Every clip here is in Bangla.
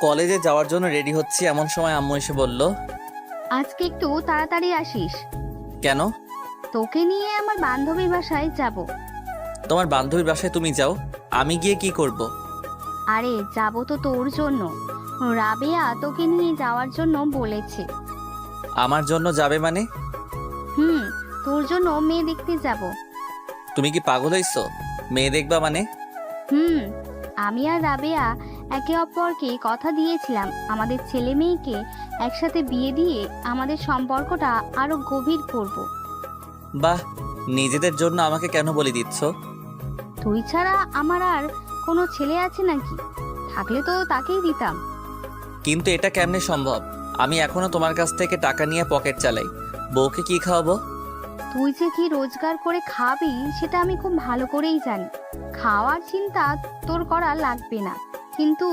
কলেজে যাওয়ার জন্য রেডি হচ্ছি, এমন সময় আম্মু এসে বলল, আজকে একটু তাড়াতাড়ি আসিস। কেন? তোকে নিয়ে আমার বান্ধবীর বাসায় যাব। তোমার বান্ধবীর বাসায় তুমি যাও, আমি গিয়ে কি করব? আরে যাব তো তোর জন্য। রাবেয়া তোকে নিয়ে যাওয়ার জন্য বলেছে। আমার জন্য যাবে মানে? হুম, তোর জন্য মেয়ে দেখতে যাব। তুমি কি পাগল হইছো? মেয়ে দেখবা মানে? হুম, আমি আর রাবেয়া একে অপরকে কথা দিয়েছিলাম আমাদের ছেলে মেয়েকে একসাথে বিয়ে দিয়ে আমাদের সম্পর্কটা আরো গভীর করব। বাহ, নিজেদের জন্য আমাকে কেন বলে দিচ্ছ? তুই ছাড়া আমার আর কোনো ছেলে আছে নাকি? থাকলে তো তাকেই দিতাম। কিন্তু এটা কেমনে সম্ভব? আমি এখনো তোমার কাছ থেকে টাকা নিয়ে পকেট চালাই, বউকে কি খাওয়াবো? তুই যে কি রোজগার করে খাবি সেটা আমি খুব ভালো করেই জানি। খাওয়ার চিন্তা তোর করা লাগবে না। কিন্তু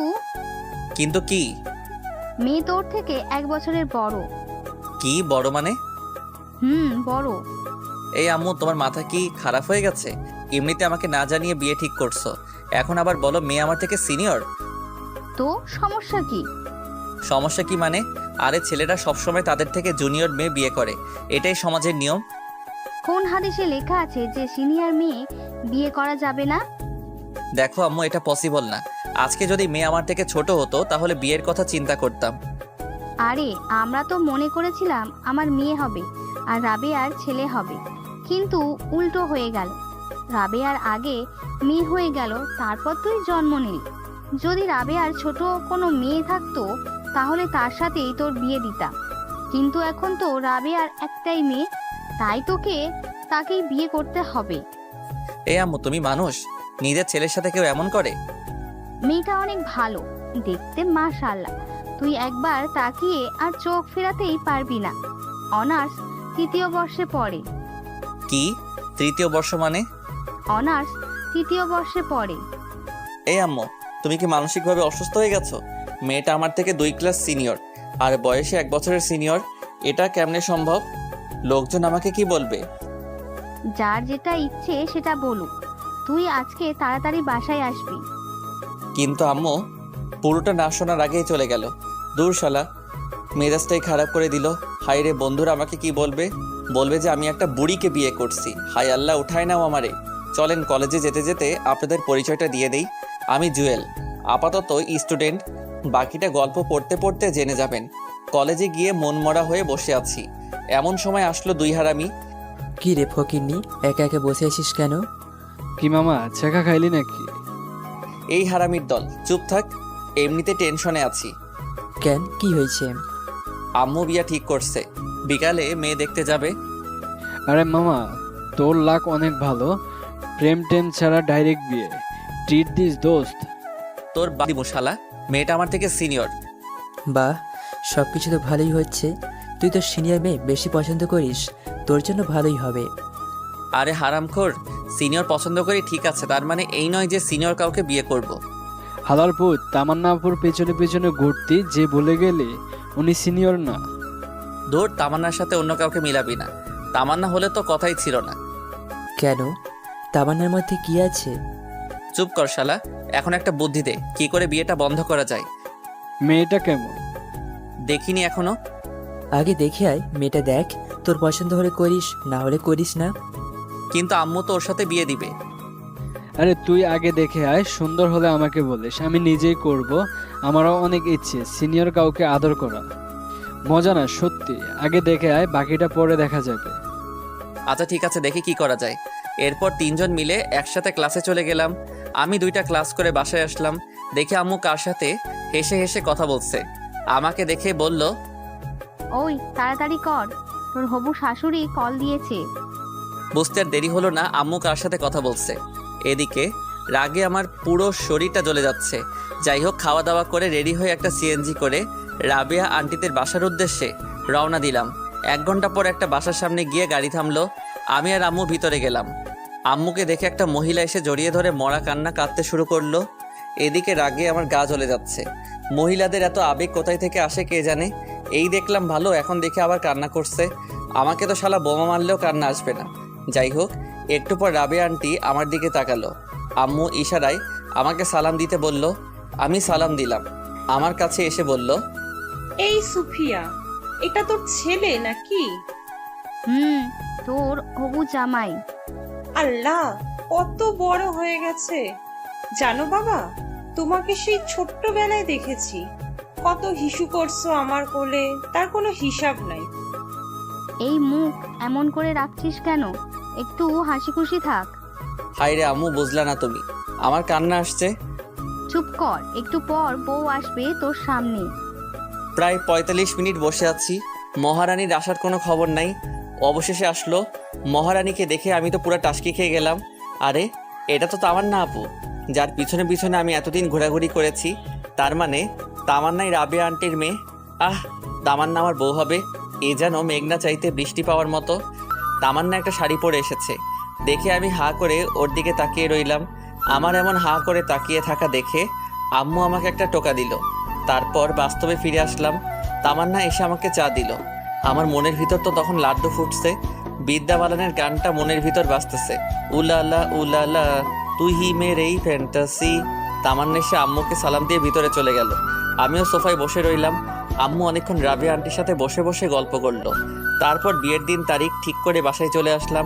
কিন্তু কি? মেয়ে তোর থেকে 1 বছরের বড়। কি বড় মানে? বড়। এই আম্মু, তোমার মাথা কি খারাপ হয়ে গেছে? এমনিতে আমাকে না জানিয়ে বিয়ে ঠিক করছো, এখন আবার বলো মেয়ে আমার থেকে সিনিয়র। তো সমস্যা কি? সমস্যা কি মানে? আরে ছেলেরা সবসময় তাদের থেকে জুনিয়র মেয়ে বিয়ে করে, এটাই সমাজের নিয়ম। কোন হাদিসে লেখা আছে যে সিনিয়র মেয়ে বিয়ে করা যাবে না? দেখো আম্মু, এটা পসিবল না। আজকে যদি মেয়ে আমার থেকে ছোট হতো তাহলে বিয়ের কথা চিন্তা করতাম। আরে আমরা তো মনে করেছিলাম আমার মেয়ে হবে আর রাবেয়ার ছেলে হবে, কিন্তু উল্টো হয়ে গেল। রাবেয়ার আগে মেয়ে হয়ে গেল, তারপর তুই জন্ম নিলি। যদি রাবেয়ার ছোট কোনো মেয়ে থাকতো তাহলে তার সাথেই তোর বিয়ে দিতাম, কিন্তু এখন তো রাবেয়ার একটাই মেয়ে, তাই তাকেই বিয়ে করতে হবে। এই আম্মু, তুমি মানুষ? নিজের ছেলের সাথে কেউ এমন করে? মেয়েটা অনেক ভালো দেখতে, মাশাআল্লাহ। তুই একবার তাকিয়ে আর চোখ ফেরাতেই পারবি না। অনার্স 3য় বর্ষে পড়ে। কি? তৃতীয় বর্ষ মানে? অনার্স 3য় বর্ষে পড়ে। এই আম্মু, তুমি কি মানসিকভাবে অসুস্থ হয়ে গেছো? মেয়েটা আমার থেকে 2 ক্লাস সিনিয়র আর বয়সে 1 বছরের সিনিয়র, এটা কেমনে সম্ভব? লোকজন আমাকে কি বলবে? যার যেটা ইচ্ছে সেটা বলুক। তুই আজকে তাড়াতাড়ি বাসায় আসবি। কিন্তু আম্মু, পুরোটা না শোনার আগেই চলে গেল। দূর শালা, মেজাজটাই খারাপ করে দিল। হায় রে, বন্ধুরা আমাকে কি বলবে? বলবে যে আমি একটা বুড়িকে বিয়ে করছি। হায় আল্লাহ, উঠায় নাও আমারে। চলেন কলেজে যেতে যেতে আপনাদের পরিচয়টা দিয়ে দেই। আমি জুয়েল, আপাতত স্টুডেন্ট। বাকিটা গল্প পড়তে পড়তে জেনে যাবেন। কলেজে গিয়ে মনমরা হয়ে বসে আছি, এমন সময় আসলো 2 হারামি। কি রে ফকিন্নি, একা একা বসে আছিস কেন? কি মামা, ছেঁকা খাইলি নাকি? এই হারামির দল, চুপ থাক, এমনিতে টেনশনে আছি। কেন, কি হয়েছে? আম্মু বিয়া ঠিক করছে, বিকালে মেয়ে দেখতে যাবে। আরে মামা, তোর লাক অনেক ভালো। প্রেম টেম ছাড়া ডাইরেক্ট বিয়ে। ট্রিট দিস দোস্ত। তোর বাদি মশালা, মেয়েটা আমার থেকে সিনিয়র। বাহ, সব কিছু তো ভালোই হচ্ছে। তুই তো সিনিয়র মেয়ে বেশি পছন্দ করিস, তোর জন্য ভালোই হবে। আরে হারামখোর, সিনিয়র পছন্দ করি ঠিক আছে, তার মানে এই নয় যে সিনিয়র কাউকে বিয়ে করব। হালালপুর তামান্নাপুর পেছনে পেছনে ঘুরতি যে বলে গেলে উনি সিনিয়র না। ধুর, তামান্নার সাথে অন্য কাউকে মিলাবি না। তামান্না হলে তো কথাই ছিল না। কেন, তামান্নার মধ্যে কি আছে? চুপ কর শালা, এখন একটা বুদ্ধি দে, কি করে বিয়েটা বন্ধ করা যায়। মেয়েটা কেমন? দেখিনি এখনো। আগে দেখে আয়, মেয়েটা দেখ, তোর পছন্দ হলে করিস, না হলে করিস না। কিন্তু আম্মু তো ওর সাথে বিয়ে দিবে। আরে তুই আগে দেখে আয়, সুন্দর হলে আমাকে বলিস, আমি নিজেই করব। আমারও অনেক ইচ্ছে সিনিয়র কাউকে আদর করা। মজা না সত্যি, আগে দেখে আয়, বাকিটা পরে দেখা যাবে। আচ্ছা ঠিক আছে, দেখি কি করা যায়। এরপর 3 জন মিলে একসাথে ক্লাসে চলে গেলাম। আমি 2টা ক্লাস করে বাসায় আসলাম, দেখি আম্মু কার সাথে হেসে হেসে কথা বলছে। আমাকে দেখে বলল, ওই তাড়াতাড়ি কর, তোর হবু শাশুড়ি কল দিয়েছে। বুঝতে আর দেরি হলো না আম্মু কার সাথে কথা বলছে। এদিকে রাগে আমার পুরো শরীরটা জ্বলে যাচ্ছে। যাই হোক, খাওয়া দাওয়া করে রেডি হয়ে একটা সিএনজি করে রাবেয়া আন্টিদের বাসার উদ্দেশ্যে রওনা দিলাম। 1 ঘন্টা পর একটা বাসার সামনে গিয়ে গাড়ি থামলো। আমি আর আম্মু ভিতরে গেলাম। আম্মুকে দেখে একটা মহিলা এসে জড়িয়ে ধরে মরা কান্না কাঁদতে শুরু করলো। এদিকে রাগে আমার গা জ্বলে যাচ্ছে। মহিলাদের এত আবেগ কোথায় থেকে আসে কে জানে। এই দেখলাম ভালো, এখন দেখে আবার কান্না করছে। আমাকে তো শালা বোমা মারলেও কান্না আসবে না। যাই হোক, একটু পর রাবেয়া আন্টি আমার দিকে তাকালো। আম্মু ইশারায় আমাকে সালাম দিতে বলল, আমি সালাম দিলাম। আমার কাছে এসে বলল, এই সুফিয়া, এটা তোর ছেলে নাকি? তোর হবু জামাই। আল্লাহ, কত বড় হয়ে গেছে। জানো বাবা, তোমাকে সেই ছোট্টবেলায় দেখেছি, কত হিসু করছো আমার কোলে, তার কোনো হিসাব নাই। এই মুখ এমন করে রাখছিস কেন? একটু হাসি খুশি থাক। হায় রে আম্মু, বুঝলা না তুমি, আমার কান্না আসছে। চুপ কর, একটু পর বউ আসবে তোর সামনে। প্রায় 45 মিনিট বসে আছি, মহারানীর আসার কোনো খবর নাই। অবশেষে আসলো। মহারানীকে দেখে আমি তো পুরো টাসকি খেয়ে গেলাম। আরে, এটা তো তামান্না আপু, যার পিছনে পিছনে আমি এতদিন ঘোরাঘুরি করেছি। তার মানে তামান্নাই রাবেয়া আন্টির মেয়ে। আহ, তামান্না আমার বউ হবে, এ যেন মেঘনা চাইতে বৃষ্টি পাওয়ার মতো। তামান্না একটা শাড়ি পরে এসেছে দেখে আমি হাঁ করে ওর দিকে তাকিয়ে রইলাম। আমার এমন হাঁ করে তাকিয়ে থাকা দেখে আম্মু আমাকে একটা টোকা দিল। তারপর বাস্তবে ফিরে আসলাম। তামান্না এসে আমাকে চা দিল। আমার মনের ভিতর তো তখন লাড্ডু ফুটছে। বিদ্যা বালানের গানটা মনের ভিতর বাজতেছে, উলালা উলালা তুই হি মেরেই ফ্যান্টাসি। তামান্না এসে আম্মুকে সালাম দিয়ে ভিতরে চলে গেল। আমিও সোফায় বসে রইলাম। আম্মু অনেকক্ষণ রাবেয়া আন্টির সাথে বসে বসে গল্প করলো। তারপর বিয়ের দিন তারিখ ঠিক করে বাসায় চলে আসলাম।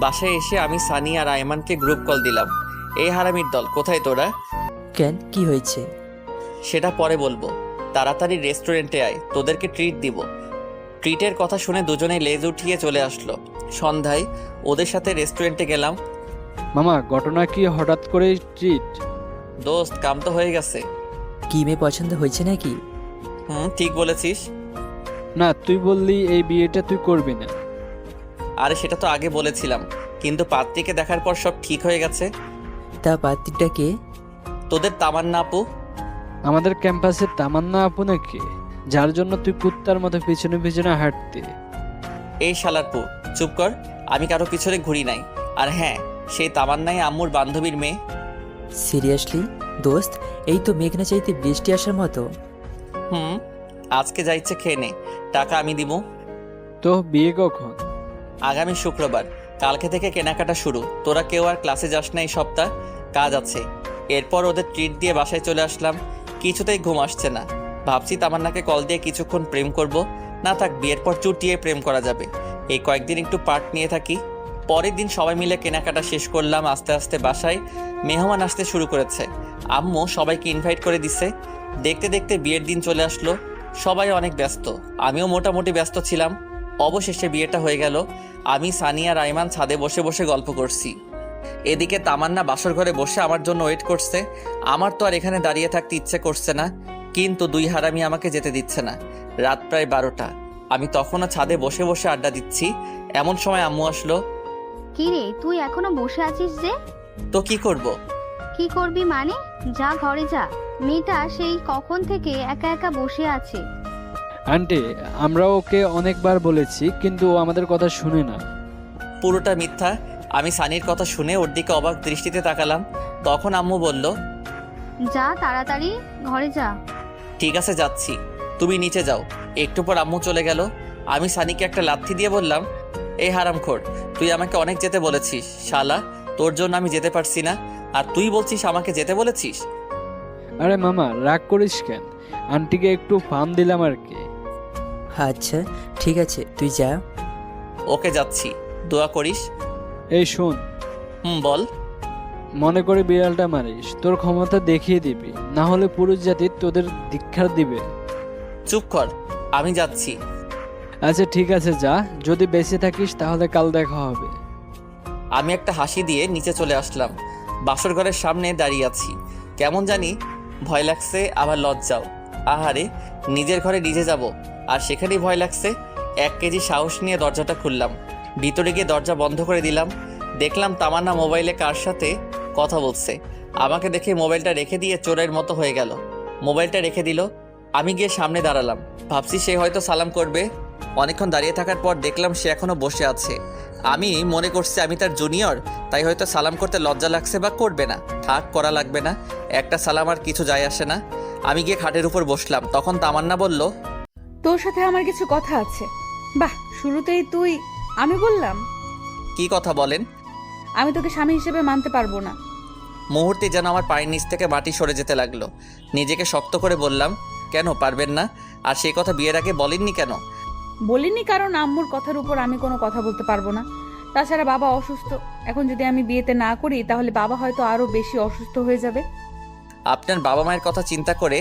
বাসায় এসে আমি সানি আর আয়মানকে গ্রুপ কল দিলাম। এই হারামির দল, কোথায় তোরা? কেন, কি হয়েছে? সেটা পরে বলবো, তাড়াতাড়ি রেস্টুরেন্টে আয়, তোদেরকে ট্রিট দিব। ট্রিটের কথা শুনে দুজনেই লেজ উঠিয়ে চলে আসলো। সন্ধ্যায় ওদের সাথে রেস্টুরেন্টে গেলাম। মামা, ঘটনা কি হঠাৎ করে ট্রিট? দোস্ত, কাম তো হয়ে গেছে। কি মেয়ে পছন্দ হয়েছে নাকি? ঠিক বলেছিস। না, তুই বললি এই বিয়েটা তুই করবি না। আরে সেটা তো আগে বলেছিলাম, কিন্তু পাত্রীকে দেখার পর সব ঠিক হয়ে গেছে। তা পাত্রীটা কে? তোদের তামান্না আপু। আমাদের ক্যাম্পাসের তামান্না আপু নাকি, যার জন্য তুই কুত্তার মতো পিছনে পিছনে হাঁটতে? এই শালারপু, চুপ কর, আমি কারো পিছনে ঘুরি নাই। আর হ্যাঁ, সেই তামান্নাই আম্মুর বান্ধবীর মেয়ে। সিরিয়াসলি দোস্ত, এই তো মেঘনা চাইতে বৃষ্টি আসার মতো। আজকে যা ইচ্ছে খেয়ে নে, টাকা আমি দিব। তো বিয়ে কখন? আগামী শুক্রবার। কালকে থেকে কেনাকাটা শুরু। তোরা কেউ আর ক্লাসে যাস না এই সপ্তাহ, কাজ আছে। এরপর ওদের ট্রিট দিয়ে বাসায় চলে আসলাম। কিছুতেই ঘুম আসছে না। ভাবছি তামান্নাকে কল দিয়ে কিছুক্ষণ প্রেম করব। না থাক, বিয়ের পর চুটিয়ে প্রেম করা যাবে। এই কয়েকদিন একটু পার্ট নিয়ে থাকি। পরের দিন সবাই মিলে কেনাকাটা শেষ করলাম। আস্তে আস্তে বাসায় মেহমান আসতে শুরু করেছে। আম্মু সবাইকে ইনভাইট করে দিছে। দেখতে দেখতে বিয়ের দিন চলে আসলো। সবাই অনেক ব্যস্ত, আমিও মোটামুটি ব্যস্ত ছিলাম। অবশেষে বিয়েটা হয়ে গেল। আমি, সানি আর আয়মান ছাদে বসে বসে গল্প করছি। এদিকে তামান্না বাসর ঘরে বসে আমার জন্য ওয়েট করছে। আমার তো আর এখানে দাঁড়িয়ে থাকতে ইচ্ছে করছে না, কিন্তু দুই হারামি আমাকে যেতে দিচ্ছে না। রাত প্রায় 12টা। আমি তখনও ছাদে বসে বসে আড্ডা দিচ্ছি। এমন সময় আম্মু আসলো। কি রে, তুই এখনো বসে আছিস যে? তো কি করব? কি করবি মানে? যা ঘরে যা। মেয়েটা সেই কখন থেকে একা একা বসে আছে। আন্টি, আমরা ওকে অনেকবার বলেছি, কিন্তু ও আমাদের কথা শুনে না। পুরোটা মিথ্যা। আমি সানির কথা শুনে ওর দিকে অবাক দৃষ্টিতে তাকালাম। তখন আম্মু বলল, যা তাড়াতাড়ি ঘরে যা। ঠিক আছে, যাচ্ছি, তুমি নিচে যাও। একটু পর আম্মু চলে গেল। আমি সানিকে একটা লাথি দিয়ে বললাম, এই হারামখোর, তুই আমাকে অনেক যেতে বলেছিস। শালা, তোর জন্য আমি যেতে পারছি না, আর তুই বলছিস আমাকে যেতে বলেছিস। আরে মামা, রাগ করিস কেন? আন্টিকে একটু ফার্ম দিলাম আর কি। আচ্ছা ঠিক আছে, তুই যা। ওকে, যাচ্ছি, দোয়া করিস। এই শোন, বল। মনে করে বিড়ালটা মারিস, তোর ক্ষমতা দেখিয়ে দিবি, না হলে পুরুষ জাতি তোদের দীক্ষা দিবে। চুপ কর, আমি যাচ্ছি। আচ্ছা ঠিক আছে, যা। যদি বেঁচে থাকিস তাহলে কাল দেখা হবে। আমি একটা হাসি দিয়ে নিচে চলে আসলাম। বাসর ঘরের সামনে দাঁড়িয়ে আছি। কেমন জানি ভয় লাগছে, আবার লজ্জাও। আহারে, নিজের ঘরে নিজে যাব, আর সেখানেই ভয় লাগছে। 1 কেজি সাহস নিয়ে দরজাটা খুললাম। ভিতরে গিয়ে দরজা বন্ধ করে দিলাম। দেখলাম তামান্না মোবাইলে কার সাথে কথা বলছে। আমাকে দেখে মোবাইলটা রেখে দিয়ে চোরের মতো হয়ে গেল। মোবাইলটা রেখে দিল। আমি গিয়ে সামনে দাঁড়ালাম। ভাবছি সে হয়তো সালাম করবে। অনেকক্ষণ দাঁড়িয়ে থাকার পর দেখলাম সে এখনো বসে আছে। আমি মনে করছি আমি তার জুনিয়র, তাই হয়তো সালাম করতে লজ্জা লাগছে বা করবে না। থাক, করা লাগবে না, একটা সালাম আর কিছু যায় আসে না। আমি গিয়ে খাটের উপর বসলাম। তখন তামান্না বলল, তোর সাথে আমার কিছু কথা আছে। বাহ, শুরুতেই তুই। আমি বললাম, কি কথা বলেন? আমি তোকে স্বামী হিসেবে মানতে পারবো না। মুহূর্তে যেন আমার পায়ের নিচ থেকে মাটি সরে যেতে লাগলো। নিজেকে শক্ত করে বললাম, কেন পারবেন না? আর সেই কথা বিয়ের আগে বলেননি কেন? বলিনি কারণ আম্মুর কথার উপর আমি কোনো কথা বলতে পারবো না। তাছাড়া বাবা অসুস্থ। এখন যদি আমি বিয়েতে না করি তাহলে বাবা হয়তো আরো বেশি অসুস্থ হয়ে যাবে। আপনার বাবা মায়ের কথা চিন্তা করে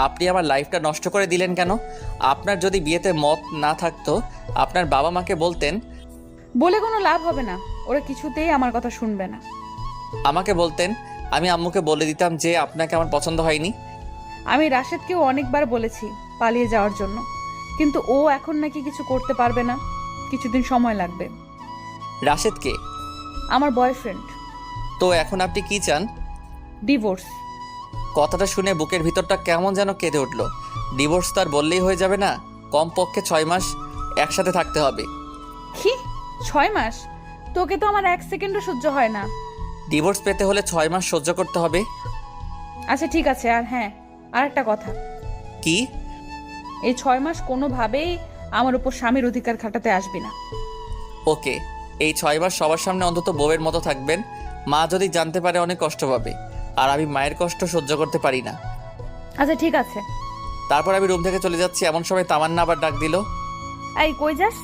আপনি আমার লাইফটা নষ্ট করে দিলেন কেন? আপনার যদি বিয়েতে মত না থাকতো আপনার বাবা মাকে বলতেন। বলে কোনো লাভ হবে না, ওরা কিছুতেই আমার কথা শুনবে না। আমাকে বলতেন, আমি আম্মুকে বলে দিতাম যে আপনাকে আমার পছন্দ হয়নি। আমি রাশেদকেও অনেকবার বলেছি পালিয়ে যাওয়ার জন্য, কিন্তু ও এখন নাকি কিছু করতে পারবে না, কিছুদিন সময় লাগবে। রাশেদকে? আমার বয়ফ্রেন্ড। তো এখন আপনি কি চান? ডিভোর্স। কথাটা শুনে বুকের ভিতরটা কেমন যেন কেঁদে উঠল। ডিভোর্স তো আর বললেই হয়ে যাবে না, কমপক্ষে 6 মাস একসাথে থাকতে হবে। কি 6 মাস? তোকে তো আমার 1 সেকেন্ডও সহ্য হয় না। ডিভোর্স পেতে হলে 6 মাস সহ্য করতে হবে। আচ্ছা ঠিক আছে, আর হ্যাঁ, আর একটা কথা, কি? এই 6 মাস কোনোভাবেই আমার উপর স্বামীর অধিকার খাটাতে আসবি না। ওকে, এই 6 মাস সবার সামনে অন্তত বউয়ের মতো থাকবেন। মা যদি জানতে পারে অনেক কষ্ট পাবে, আর আমি মায়ের কষ্ট সহ্য করতে পারি না। আচ্ছা ঠিক আছে। তারপর আমি রুম থেকে চলে যাচ্ছি, এমন সময় তামান্না আবার ডাক দিল। এই কই যাস?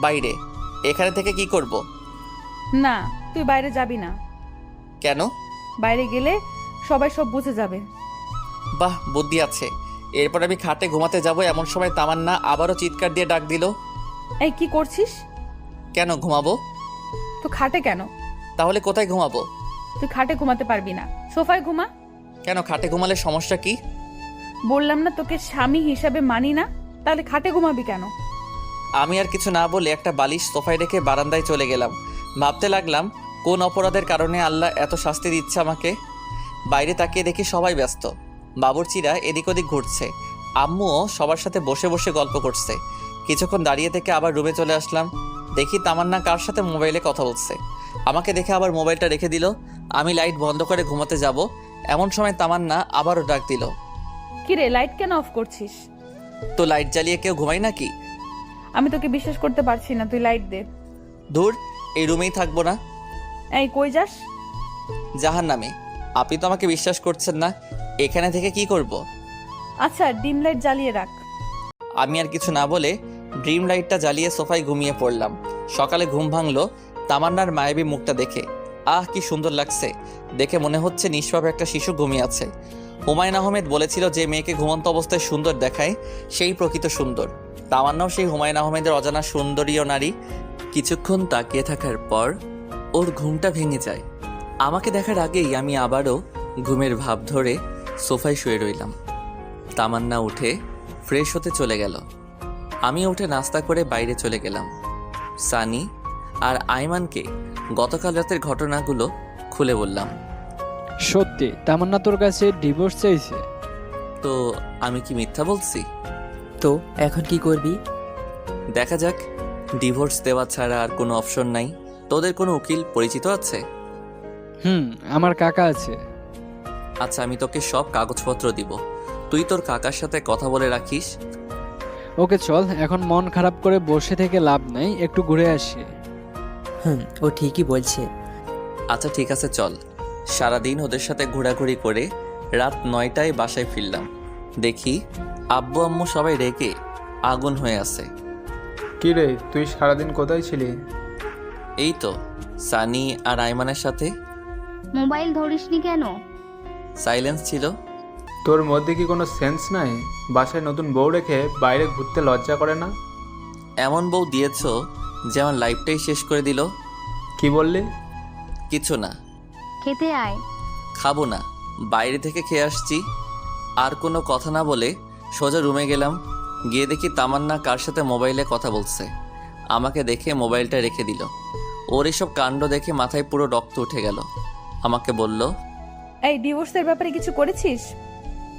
বাইরে। এখানে থেকে কি করব? না, তুই বাইরে যাবি না। কেন? বাইরে গেলে সবাই সব বুঝে যাবে। বাহ, বুদ্ধি আছে। এরপর আমি খাটে ঘুমাতে যাব, এমন সময় তামান্না আবারও চিৎকার দিয়ে ডাক দিল। এই কি করছিস? কেন ঘুমাবো? তো খাটে কেন? তাহলে কোথায় ঘুমাবো? তুই খাটে ঘুমাতে পারবি না, সোফায় ঘুমা। কেন, খাটে ঘুমালে সমস্যা কি? বললাম না তোকে স্বামী হিসাবে মানি না, তাহলে খাটে ঘুমাবি কেন? আমি আর কিছু না বলে একটা বালিশ সোফায় রেখে বারান্দায় চলে গেলাম। ভাবতে লাগলাম, কোন অপরাধের কারণে আল্লাহ এত শাস্তি দিচ্ছে আমাকে। বাইরে তাকিয়ে দেখি সবাই ব্যস্ত। বাবুর্চিরা এদিক ওদিক ঘুরছে, আম্মুও সবার সাথে বসে বসে গল্প করছে। কিছুক্ষণ দাঁড়িয়ে থেকে আবার রুমে চলে আসলাম। দেখি তামান্না কার সাথে মোবাইলে কথা বলছে। আমাকে দেখে আবার মোবাইলটা রেখে দিল। আমি লাইট বন্ধ করে ঘুমাতে যাব, এমন সময় তামান্না আবারও ডাক দিল। কিরে, লাইট কেন অফ করছিস? তো লাইট জ্বালিয়ে কেউ ঘুমায় নাকি? আমি তোকে বিশ্বাস করতে পারছি না, তুই লাইট দে। দূর, এই রুমেই থাকবো না। এই কই যাস? জাহান্নামে। আপনি তো আমাকে বিশ্বাস করছেন না, এখানে থেকে কি করব? আচ্ছা ডিম লাইট জ্বালিয়ে রাখ। আমি আর কিছু না বলে ড্রিম লাইটটা জ্বালিয়ে সোফায় ঘুমিয়ে পড়লাম। সকালে ঘুম ভাঙলো তামান্নার মায়াবী মুখটা দেখে। আহ, কি সুন্দর লাগছে দেখে, মনে হচ্ছে নিষ্পাপ একটা শিশু ঘুমিয়ে আছে। হুমায়ুন আহমেদ বলেছিল, যে মেয়েকে ঘুমন্ত অবস্থায় সুন্দর দেখায় সেই প্রকৃত সুন্দর। তামান্নাও সেই হুমায়ুন আহমেদের অজানা সুন্দরীয় নারী। কিছুক্ষণ তাকিয়ে থাকার পর ওর ঘুমটা ভেঙে যায়। আমাকে দেখার আগেই আমি আবারও ঘুমের ভাব ধরে সোফায় শুয়ে রইলাম। তামান্না উঠে ফ্রেশ হতে চলে গেল। আমি উঠে নাস্তা করে বাইরে চলে গেলাম। সানি আর আইমানকে গতকাল রাতের ঘটনাগুলো খুলে বললাম। সত্যি তামান্না তোর কাছে ডিভোর্স চাইছে? তো আমি কি মিথ্যা বলছি? তো এখন কি করবি? দেখা যাক, ডিভোর্স দেওয়া ছাড়া আর কোনো অপশন নাই। তোদের কোনো উকিল পরিচিত আছে? আমার কাকা আছে। আচ্ছা, আমি তোকে সব কাগজপত্র দিব, তুই তোর কাকার সাথে কথা বলে রাখিস। ওকে চল, এখন মন খারাপ করে বসে থেকে লাভ নাই, একটু ঘুরে আসি। ও ঠিকই বলছে। আচ্ছা ঠিক আছে, চল। সারাদিন ওদের সাথে ঘোরাঘুরি করে রাত 9টায় বাসায় ফিরলাম। দেখি আব্বু আম্মু সবাই রেগে আগুন হয়ে আছে। কি রে, তুই সারাদিন কোথায় ছিলি? এই তো সানি আর আইমানের সাথে। মোবাইল ধরিসনি কেন? সাইলেন্স ছিল। তোর মধ্যে কি কোনো সেন্স নাই? বাসায় নতুন বউ রেখে বাইরে ঘুরতে লজ্জা করে না? এমন বউ দিয়েছো যে আমার লাইফটাই শেষ করে দিল। কি বললি? কিছু না। খেতে আয়। খাবো না, বাইরে থেকে খেয়ে আসছি। আর কোনো কথা না বলে সোজা রুমে গেলাম। গিয়ে দেখি তামান্না কার সাথে মোবাইলে কথা বলছে। আমাকে দেখে মোবাইলটা রেখে দিল। ওর এসব কাণ্ড দেখে মাথায় পুরো রক্ত উঠে গেল। আমাকে বলল, এই ডিভোর্সের ব্যাপারে কিছু করেছিস?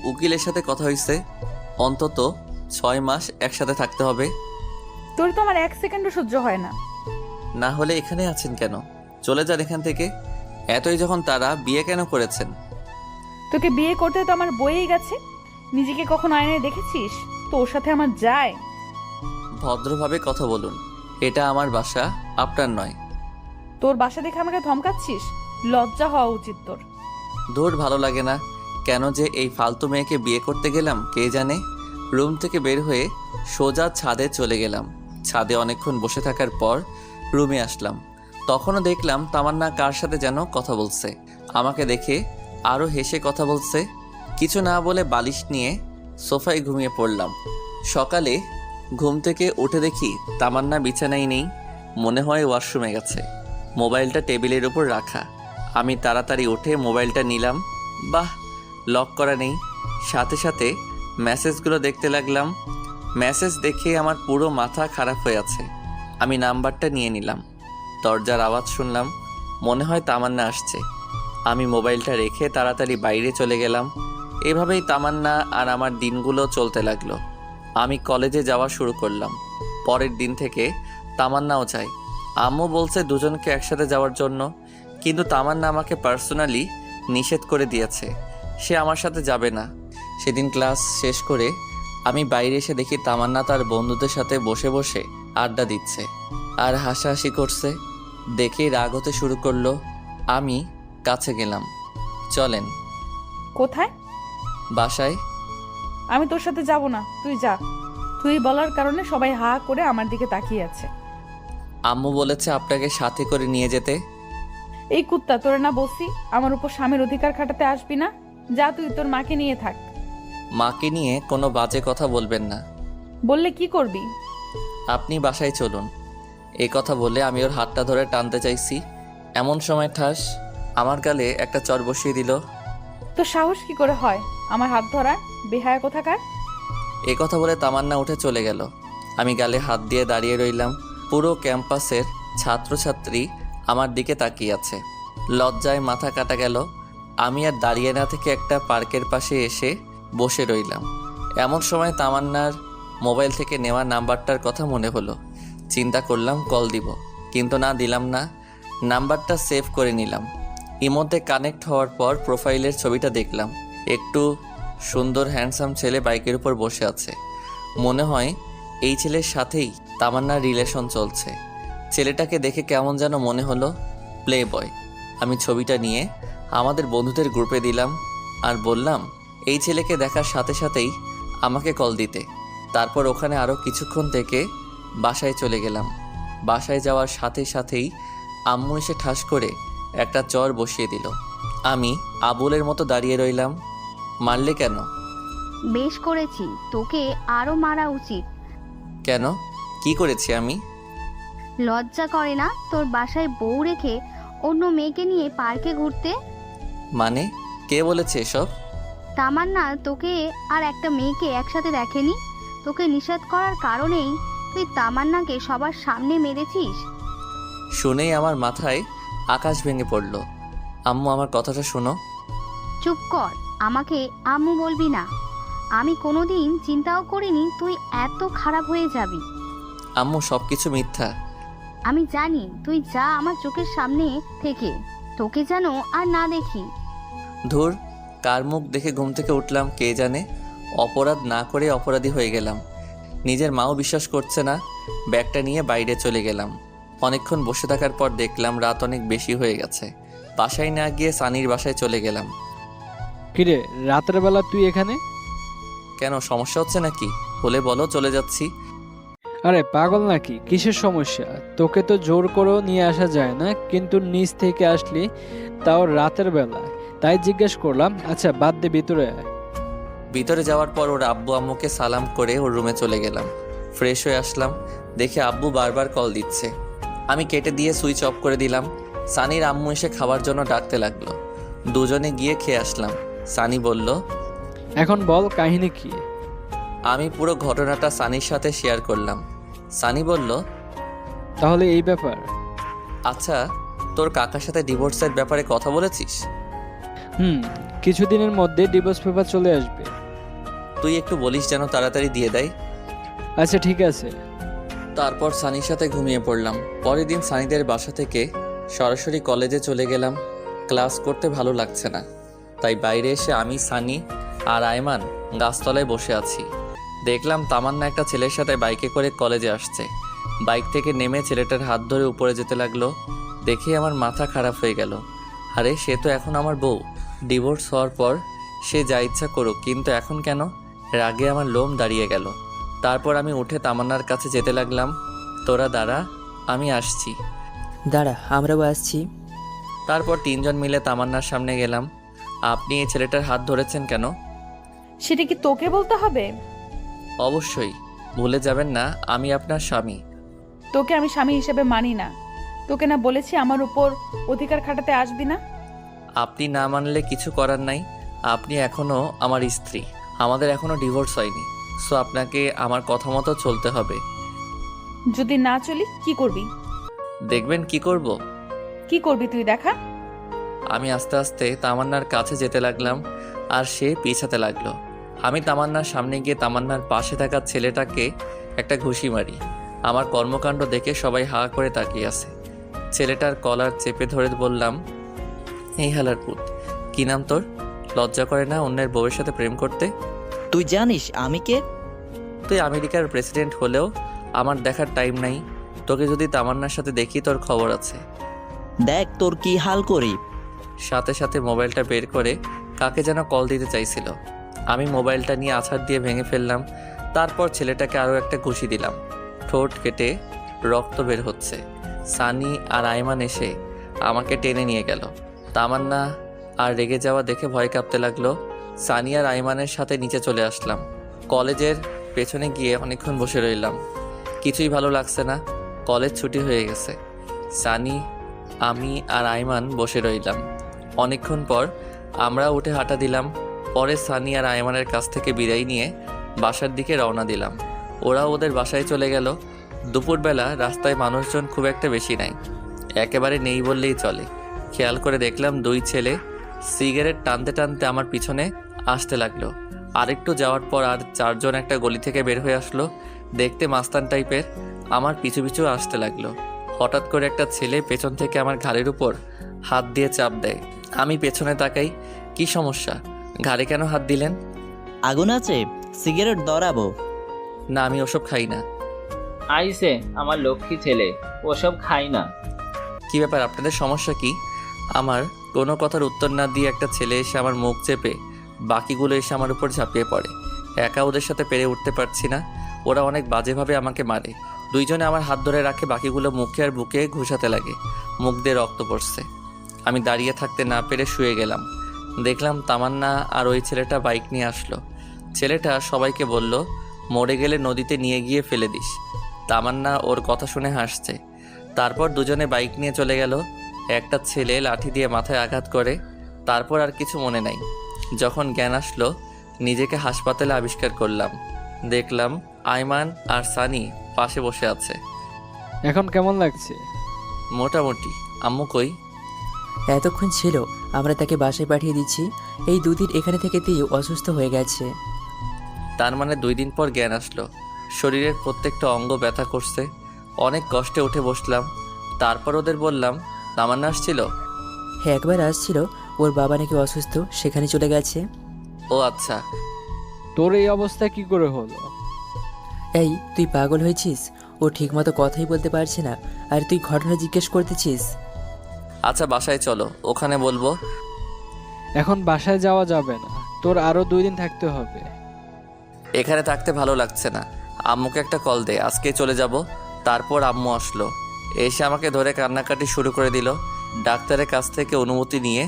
উকিলের সাথে কথা হয়েছে, অন্তত 6 মাস একসাথে থাকতে হবে। তোর তো আমার 1 সেকেন্ডও সহ্য হয় না। না হলে এখানে আছেন কেন? চলে যান এখান থেকে। এতই যখন তারা, বিয়ে কেন করেছেন? তোকে বিয়ে করতে তো আমার বইয়েই গেছে। নিজেকে কখনো আয়নায় দেখেছিস? তো ওর সাথে আমার যায়। ভদ্রভাবে কথা বলুন, এটা আমার বাসা, আপনার নয়। তোর বাসা দেখে আমাকে ধমকাচ্ছিস? লজ্জা হওয়া উচিত তোর। দূর ভালো লাগে না, কেন যে এই ফালতু মেয়েকে বিয়ে করতে গেলাম কে জানে। রুম থেকে বের হয়ে সোজা ছাদে চলে গেলাম। ছাদে অনেকক্ষণ বসে থাকার পর রুমে আসলাম। তখনও দেখলাম তামান্না কার সাথে যেন কথা বলছে। আমাকে দেখে আরও হেসে কথা বলছে। কিছু না বলে বালিশ নিয়ে সোফায় ঘুমিয়ে পড়লাম। সকালে ঘুম থেকে উঠে দেখি তামান্না বিছানায় নেই, মনে হয় ওয়াশরুমে গেছে। মোবাইলটা টেবিলের উপর রাখা। আমি তাড়াতাড়ি উঠে মোবাইলটা নিলাম। বাহ, লক করা নেই। সাথে সাথে মেসেজগুলো দেখতে লাগলাম। মেসেজ দেখে আমার পুরো মাথা খারাপ হয়ে আছে। আমি নাম্বারটা নিয়ে নিলাম। দরজার আওয়াজ শুনলাম, মনে হয় তামান্না আসছে। আমি মোবাইলটা রেখে তাড়াতাড়ি বাইরে চলে গেলাম। এভাবেই তামান্না আর আমার দিনগুলো চলতে লাগলো। আমি কলেজে যাওয়া শুরু করলাম। পরের দিন থেকে তামান্নাও চাই। আম্মু বলছে দুজনকে একসাথে যাওয়ার জন্য, কিন্তু তামান্না আমাকে পার্সোনালি নিষেধ করে দিয়েছে, সে আমার সাথে যাবে না। সেদিন ক্লাস শেষ করে আমি বাইরে এসে দেখি তামান্না তার বন্ধুদের সাথে বসে বসে আড্ডা দিচ্ছে আর হাসাহাসি করছে। দেখেই রাগ হতে শুরু করলো। আমি কাছে গেলাম। চলেন। কোথায়? বাসায়। আমি তোর সাথে যাব না, তুই যা। তুই বলার কারণে সবাই হা করে আমার দিকে তাকিয়ে আছে। আম্মু বলেছে আপনাকে সাথে করে নিয়ে যেতে। এই কুত্তা, তোরে না বলছি আমার উপর স্বামীর অধিকার খাটাতে আসবি না? যা, তুই তোর মাকে নিয়ে থাক। মাকে নিয়ে কোনো বাজে কথা বলবেন না। বললে কি করবি? আপনি বাসায় চলুন। এই কথা বলে আমি ওর হাতটা ধরে টানতে চাইছি, এমন সময় ঠাস আমার গালে একটা চর বসিয়ে দিল। তোর সাহস কি করে হয় আমার হাত ধরার, বেহায়া কোথাকার? এই কথা বলে তামান্না উঠে চলে গেল। আমি গালে হাত দিয়ে দাঁড়িয়ে রইলাম। পুরো ক্যাম্পাসের ছাত্রছাত্রী আমার দিকে তাকিয়ে আছে। লজ্জায় মাথা কাটা গেল। আমি আর দাঁড়িয়ে না থেকে একটা পার্কের পাশে এসে বসে রইলাম। এমন সময় তামান্নার মোবাইল থেকে নেওয়া নাম্বারটার কথা মনে হলো। চিন্তা করলাম কল দিব, কিন্তু না, দিলাম না। নাম্বারটা সেভ করে নিলাম। ইমোতে কানেক্ট হওয়ার পর প্রোফাইলের ছবিটা দেখলাম। একটু সুন্দর হ্যান্ডসাম ছেলে বাইকের উপর বসে আছে। মনে হয় এই ছেলের সাথেই তামান্নার রিলেশন চলছে। ছেলেটাকে দেখে কেমন যেন মনে হলো প্লে বয়। আমি ছবিটা নিয়ে আমাদের বন্ধুদের গ্রুপে দিলাম আর বললাম এই ছেলেকে দেখার সাথে সাথেই আমাকে কল দিতে। তারপর ওখানে আরও কিছুক্ষণ থেকে বাসায় চলে গেলাম। বাসায় যাওয়ার সাথে সাথেই আম্মু এসে ঠাস করে একটা চর বসিয়ে দিল। আমি আবুলের মতো দাঁড়িয়ে রইলাম। মারলে কেন? বেশ করেছি, তোকে আরো মারা উচিত। কেন? কি করেছি আমি? লজ্জা করে না তোর বাসায় বউ রেখে অন্য মেয়েকে নিয়ে পার্কে ঘুরতে? মানে কে বলেছে এসব? তামান্না তোকে আর একটা মেয়েকে একসাথে দেখেনি? তোকে নিষেধ করার কারণেই তুই তামান্নাকে সবার সামনে মেরেছিস। শুনেই আমার মাথায় আকাশ ভেঙে পড়ল। আম্মু, আমার কথাটা শোনো। চুপ কর, আমাকে আম্মু বলবি না। আমি কোনোদিন চিন্তাও করিনি তুই এত খারাপ হয়ে যাবি। আম্মু, সব কিছু মিথ্যা। আমি জানি, তুই যা আমার চোখের সামনে থেকে, তোকে যেন আর না দেখি। ধুর, কার মুখ দেখে ঘুম থেকে উঠলাম কে জানে। অপরাধ না করে অপরাধী হয়ে গেলাম। নিজের মাও বিশ্বাস করছে না। ব্যাগটা নিয়ে বাইরে চলে গেলাম। অনেকক্ষণ বসে থাকার পর দেখলাম রাত অনেক বেশি হয়ে গেছে। বাসায় না গিয়ে সানির বাসায় চলে গেলাম। কিরে, রাতের বেলা তুই এখানে? কেন, সমস্যা হচ্ছে নাকি? হলে বলো, চলে যাচ্ছি। আরে পাগল নাকি, কিসের সমস্যা? তোকে তো জোর করেও নিয়ে আসা যায় না, কিন্তু নিচ থেকে আসলি, তাও রাতের বেলা, তাই জিজ্ঞেস করলাম। আচ্ছা বাদ দে, ভিতরে আয়। ভিতরে যাওয়ার পর ওর আব্বু আম্মুকে সালাম করে ওর রুমে চলে গেলাম। ফ্রেশ হয়ে আসলাম, দেখে আব্বু বারবার কল দিচ্ছে। আমি কেটে দিয়ে সুইচ অফ করে দিলাম। সানির আম্মু এসে খাবার জন্য ডাকতে লাগলো। দুজনে গিয়ে খেয়ে আসলাম। সানি বলল, এখন বল কাহিনী কি? আমি পুরো ঘটনাটা সানির সাথে শেয়ার করলাম। সানি বলল, তাহলে এই ব্যাপার? আচ্ছা, তোর কাকার সাথে ডিভোর্সের ব্যাপারে কথা বলেছিস? কিছুদিনের মধ্যে ডিভোর্স পেপার চলে আসবে। তুই একটু বলিস যেন তাড়াতাড়ি দিয়ে দেয়। আচ্ছা ঠিক আছে। তারপর সানির সাথে ঘুমিয়ে পড়লাম। পরের দিন সানিদের বাসা থেকে সরাসরি কলেজে চলে গেলাম। ক্লাস করতে ভালো লাগছে না, তাই বাইরে এসে আমি, সানি আর আয়মান গাছতলায় বসে আছি। দেখলাম তামান্না একটা ছেলের সাথে বাইকে করে কলেজে আসছে। বাইক থেকে নেমে ছেলেটার হাত ধরে উপরে যেতে লাগলো। দেখে আমার মাথা খারাপ হয়ে গেল। আরে সে তো এখন আমার বউ। ডিভোর্স হওয়ার পর সে যা ইচ্ছা করুক, কিন্তু এখন কেন? রাগে আমার লোম দাঁড়িয়ে গেল। তারপর আমি উঠে তামান্নার কাছে যেতে লাগলাম। তোরা দাঁড়া, আমি আসছি। দাঁড়া, আমরাও আসছি। তারপর তিনজন মিলে তামান্নার সামনে গেলাম। আপনি এই ছেলেটার হাত ধরেছেন কেন? সেটা কি তোকে বলতে হবে? অবশ্যই, ভুলে যাবেন না আমি আপনার স্বামী। তোকে আমি স্বামী হিসেবে মানি না। তোকে না বলেছি আমার উপর অধিকার খাটাতে আসবি না? আপনি না মানলে কিছু করার নাই। আপনি এখনও আমার স্ত্রী, আমাদের এখনও ডিভোর্স হয়নি। সো আপনাকে আমার কথা মতো চলতে হবে। যদি না চলি কি করবি? দেখবেন কি করব। কি করবি তুই দেখা। আমি আস্তে আস্তে তামান্নার কাছে যেতে লাগলাম, আর সে পিছাতে লাগলো। আমি তামান্নার সামনে গিয়ে তামান্নার পাশে থাকা ছেলেটাকে একটা ঘুষি মারি। আমার কর্মকাণ্ড দেখে সবাই হা করে তাকিয়ে আছে। ছেলেটার কলার চেপে ধরে বললাম, এই হালার পুত, কি নাম তোর? লজ্জা করে না অন্যের বউয়ের সাথে প্রেম করতে? তুই জানিস আমি কে? তুই আমেরিকার প্রেসিডেন্ট হলেও আমার দেখার টাইম নাই। তোকে যদি তামান্নার সাথে দেখি তোর খবর আছে। দেখ তোর কি হাল করি। সাথে সাথে মোবাইলটা বের করে কাকে যেন কল দিতে চাইছিল। আমি মোবাইলটা নিয়ে আছাড় দিয়ে ভেঙে ফেললাম। তারপর ছেলেটাকে আরও একটা ঘুষি দিলাম। ঠোঁট কেটে রক্ত বের হচ্ছে। সানি আর আইমান এসে আমাকে টেনে নিয়ে গেল। তামান্না আর রেগে যাওয়া দেখে ভয় কাঁপতে লাগলো। সানি আর আইমানের সাথে নিচে চলে আসলাম। কলেজের পেছনে গিয়ে অনেকক্ষণ বসে রইলাম। কিছুই ভালো লাগছে না। কলেজ ছুটি হয়ে গেছে। সানি, আমি আর আইমান বসে রইলাম। অনেকক্ষণ পর আমরা উঠে হাঁটা দিলাম। পরে সানি আর আইমানের কাছ থেকে বিদায় নিয়ে বাসার দিকে রওনা দিলাম। ওরা ওদের বাসায় চলে গেল। দুপুরবেলা রাস্তায় মানুষজন খুব একটা বেশি নাই, একেবারে নেই বললেই চলে। খেয়াল করে দেখলাম দুই ছেলে সিগারেট টানতে টানতে আমার পিছনে আসতে লাগলো। আরেকটু যাওয়ার পর আর চারজন একটা গলি থেকে বের হয়ে আসলো, দেখতে মাস্তান টাইপের। আমার পিছু পিছু আসতে লাগলো। হঠাৎ করে একটা ছেলে পেছন থেকে আমার ঘাড়ের উপর হাত দিয়ে চাপ দেয়। আমি পেছনে তাকাই, কি সমস্যা? ঘাড়ে কেন হাত দিলেন? আগুন আছে, সিগারেট ধরাবো। না, আমি ওসব খাই না। আইসে আমার লক্ষ্মী ছেলে, ওসব খাই না। কি ব্যাপার, আপনাদের সমস্যা কি? আমার কোনো কথার উত্তর না দিয়ে একটা ছেলে এসে আমার মুখ চেপে বাকিগুলো এসে আমার উপর ঝাঁপিয়ে পড়ে। একা ওদের সাথে পেরে উঠতে পারছি না। ওরা অনেক বাজেভাবে আমাকে মারে। দুইজনে আমার হাত ধরে রাখে, বাকিগুলো মুখে আর বুকে ঘুষাতে লাগে। মুখ দিয়ে রক্ত পড়ছে। আমি দাঁড়িয়ে থাকতে না পেরে শুয়ে গেলাম। দেখলাম তামান্না আর ওই ছেলেটা বাইক নিয়ে আসলো। ছেলেটা সবাইকে বলল, মরে গেলে নদীতে নিয়ে গিয়ে ফেলে দিস। তামান্না ওর কথা শুনে হাসছে। তারপর দুজনে বাইক নিয়ে চলে গেল। একটা ছেলে লাঠি দিয়ে মাথায় আঘাত করে। তারপর আর কিছু মনে নাই। যখন জ্ঞান আসলো, নিজেকে হাসপাতালে আবিষ্কার করলাম। দেখলাম আইমান আর সানি পাশে বসে আছে। এখন কেমন লাগছে? মোটামুটি। আম্মু কই? এতক্ষণ ছিল, আমরা তাকে বাসায় পাঠিয়ে দিচ্ছি। এই দুদিন এখানে থেকে দিয়ে অসুস্থ হয়ে গেছে। তার মানে 2 দিন পর জ্ঞান আসলো। শরীরের প্রত্যেকটা অঙ্গ ব্যথা করছে। অনেক কষ্টে উঠে বসলাম। তারপর ওদের বললাম, তামান্না আসছিল? হ্যাঁ, একবার আসছিল। ওর বাবা নাকি অসুস্থ, সেখানে চলে গেছে। ও আচ্ছা। তোর এই অবস্থা কি করে হলো? এই, তুই পাগল হয়েছিস? ও ঠিকমতো কথাই বলতে পারছে না, আর তুই ঘটনা জিজ্ঞেস করতেছিস? আচ্ছা বাসায় চলো, ওখানে বলবো। এখন বাসায় যাওয়া যাবে না, তোর আরো 2 দিন থাকতে হবে। এখানে থাকতে ভালো লাগছে না। আম্মুকে একটা কল দে, আজকে চলে যাব। তারপর আম্মু আসলো, এসে আমাকে ধরে কান্নাকাটি শুরু করে দিল। ডাক্তারের কাছ থেকে অনুমতি নিয়ে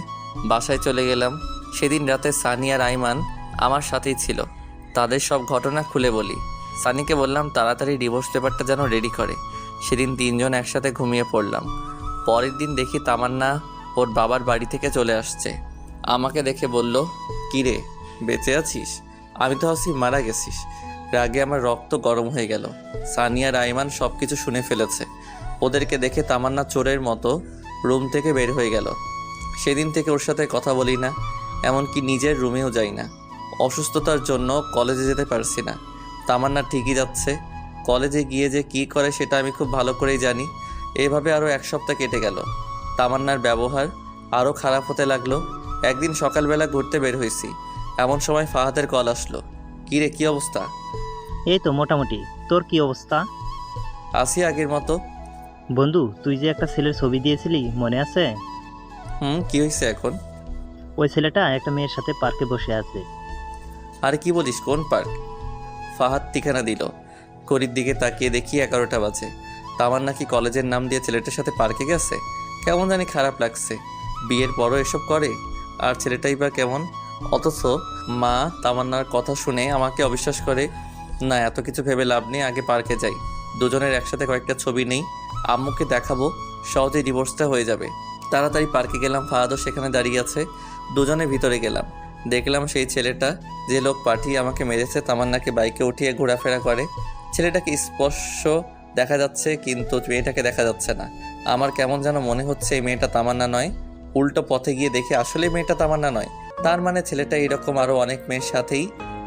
বাসায় চলে গেলাম। সেদিন রাতে সানি আর আইমান আমার সাথেই ছিল। তাদের সব ঘটনা খুলে বলি। সানিকে বললাম তাড়াতাড়ি ডিভোর্স পেপারটা যেন রেডি করে। সেদিন 3 জন একসাথে ঘুমিয়ে পড়লাম। পরের দিন দেখি তামান্না ওর বাবার বাড়ি থেকে চলে আসছে। আমাকে দেখে বলল, কিরে বেঁচে আছিস? আমি তো ভাবছি মারা গেছিস। রাগে আমার রক্ত গরম হয়ে গেল। সানি আর আইমান সব কিছু শুনে ফেলেছে। ওদেরকে দেখে তামান্না চোরের মতো রুম থেকে বের হয়ে গেল। সেদিন থেকে ওর সাথে কথা বলি না, এমনকি নিজের রুমেও যাই না। অসুস্থতার জন্য কলেজে যেতে পারছি না। তামান্না ঠিকই যাচ্ছে। কলেজে গিয়ে যে কী করে সেটা আমি খুব ভালো করেই জানি। এভাবে আরও 1 সপ্তাহ কেটে গেল। তামান্নার ব্যবহার আরও খারাপ হতে লাগলো। একদিন সকালবেলা ঘুরতে বের হয়েছি, এমন সময় ফাহাদের কল আসলো। কী রে, কী অবস্থা? এই তো মোটামুটি। তোর কি অবস্থা? আসি আগের মতো। বন্ধু, তুই যে একটা ছেলের ছবি দিয়েছিলি, মনে আছে? কী হয়েছে এখন? ওই ছেলেটা একটা মেয়ের সাথে পার্কে বসে আছে। আরে কি বলিস, কোন পার্ক? ফাহাদ ঠিকানা দিল। ঘড়ির দিকে তাকিয়ে দেখি 11টা বাজে। তামান্না কি কলেজের নাম দিয়ে ছেলেটার সাথে পার্কে গেছে? কেমন জানি খারাপ লাগছে। বিয়ের পরও এসব করে, আর ছেলেটাই বা কেমন? অথচ মা তামান্নার কথা শুনে আমাকে অবিশ্বাস করে। না, এত কিছু ভেবে লাভ নেই, আগে পার্কে যাই। দুজনের একসাথে কয়েকটা ছবি নেই, আম্মুকে দেখাবো, সহজেই ডিভোর্সটা হয়ে যাবে। তাড়াতাড়ি পার্কে গেলাম, ফাহাদও সেখানে দাঁড়িয়ে আছে। দুজনে ভিতরে গেলাম, দেখলাম সেই ছেলেটা যে লোক পাঠিয়ে আমাকে মেরেছে তামান্নাকে বাইকে উঠিয়ে ঘোরাফেরা করে। ছেলেটাকে স্পর্শ দেখা যাচ্ছে, কিন্তু মেয়েটাকে দেখা যাচ্ছে না। আমার কেমন যেন মনে হচ্ছে এই মেয়েটা তামান্না নয়। উল্টো পথে গিয়ে দেখি আসলে মেয়েটা তামান্না নয়। তার মানে ছেলেটা এরকম আরও অনেক মেয়ের সাথেই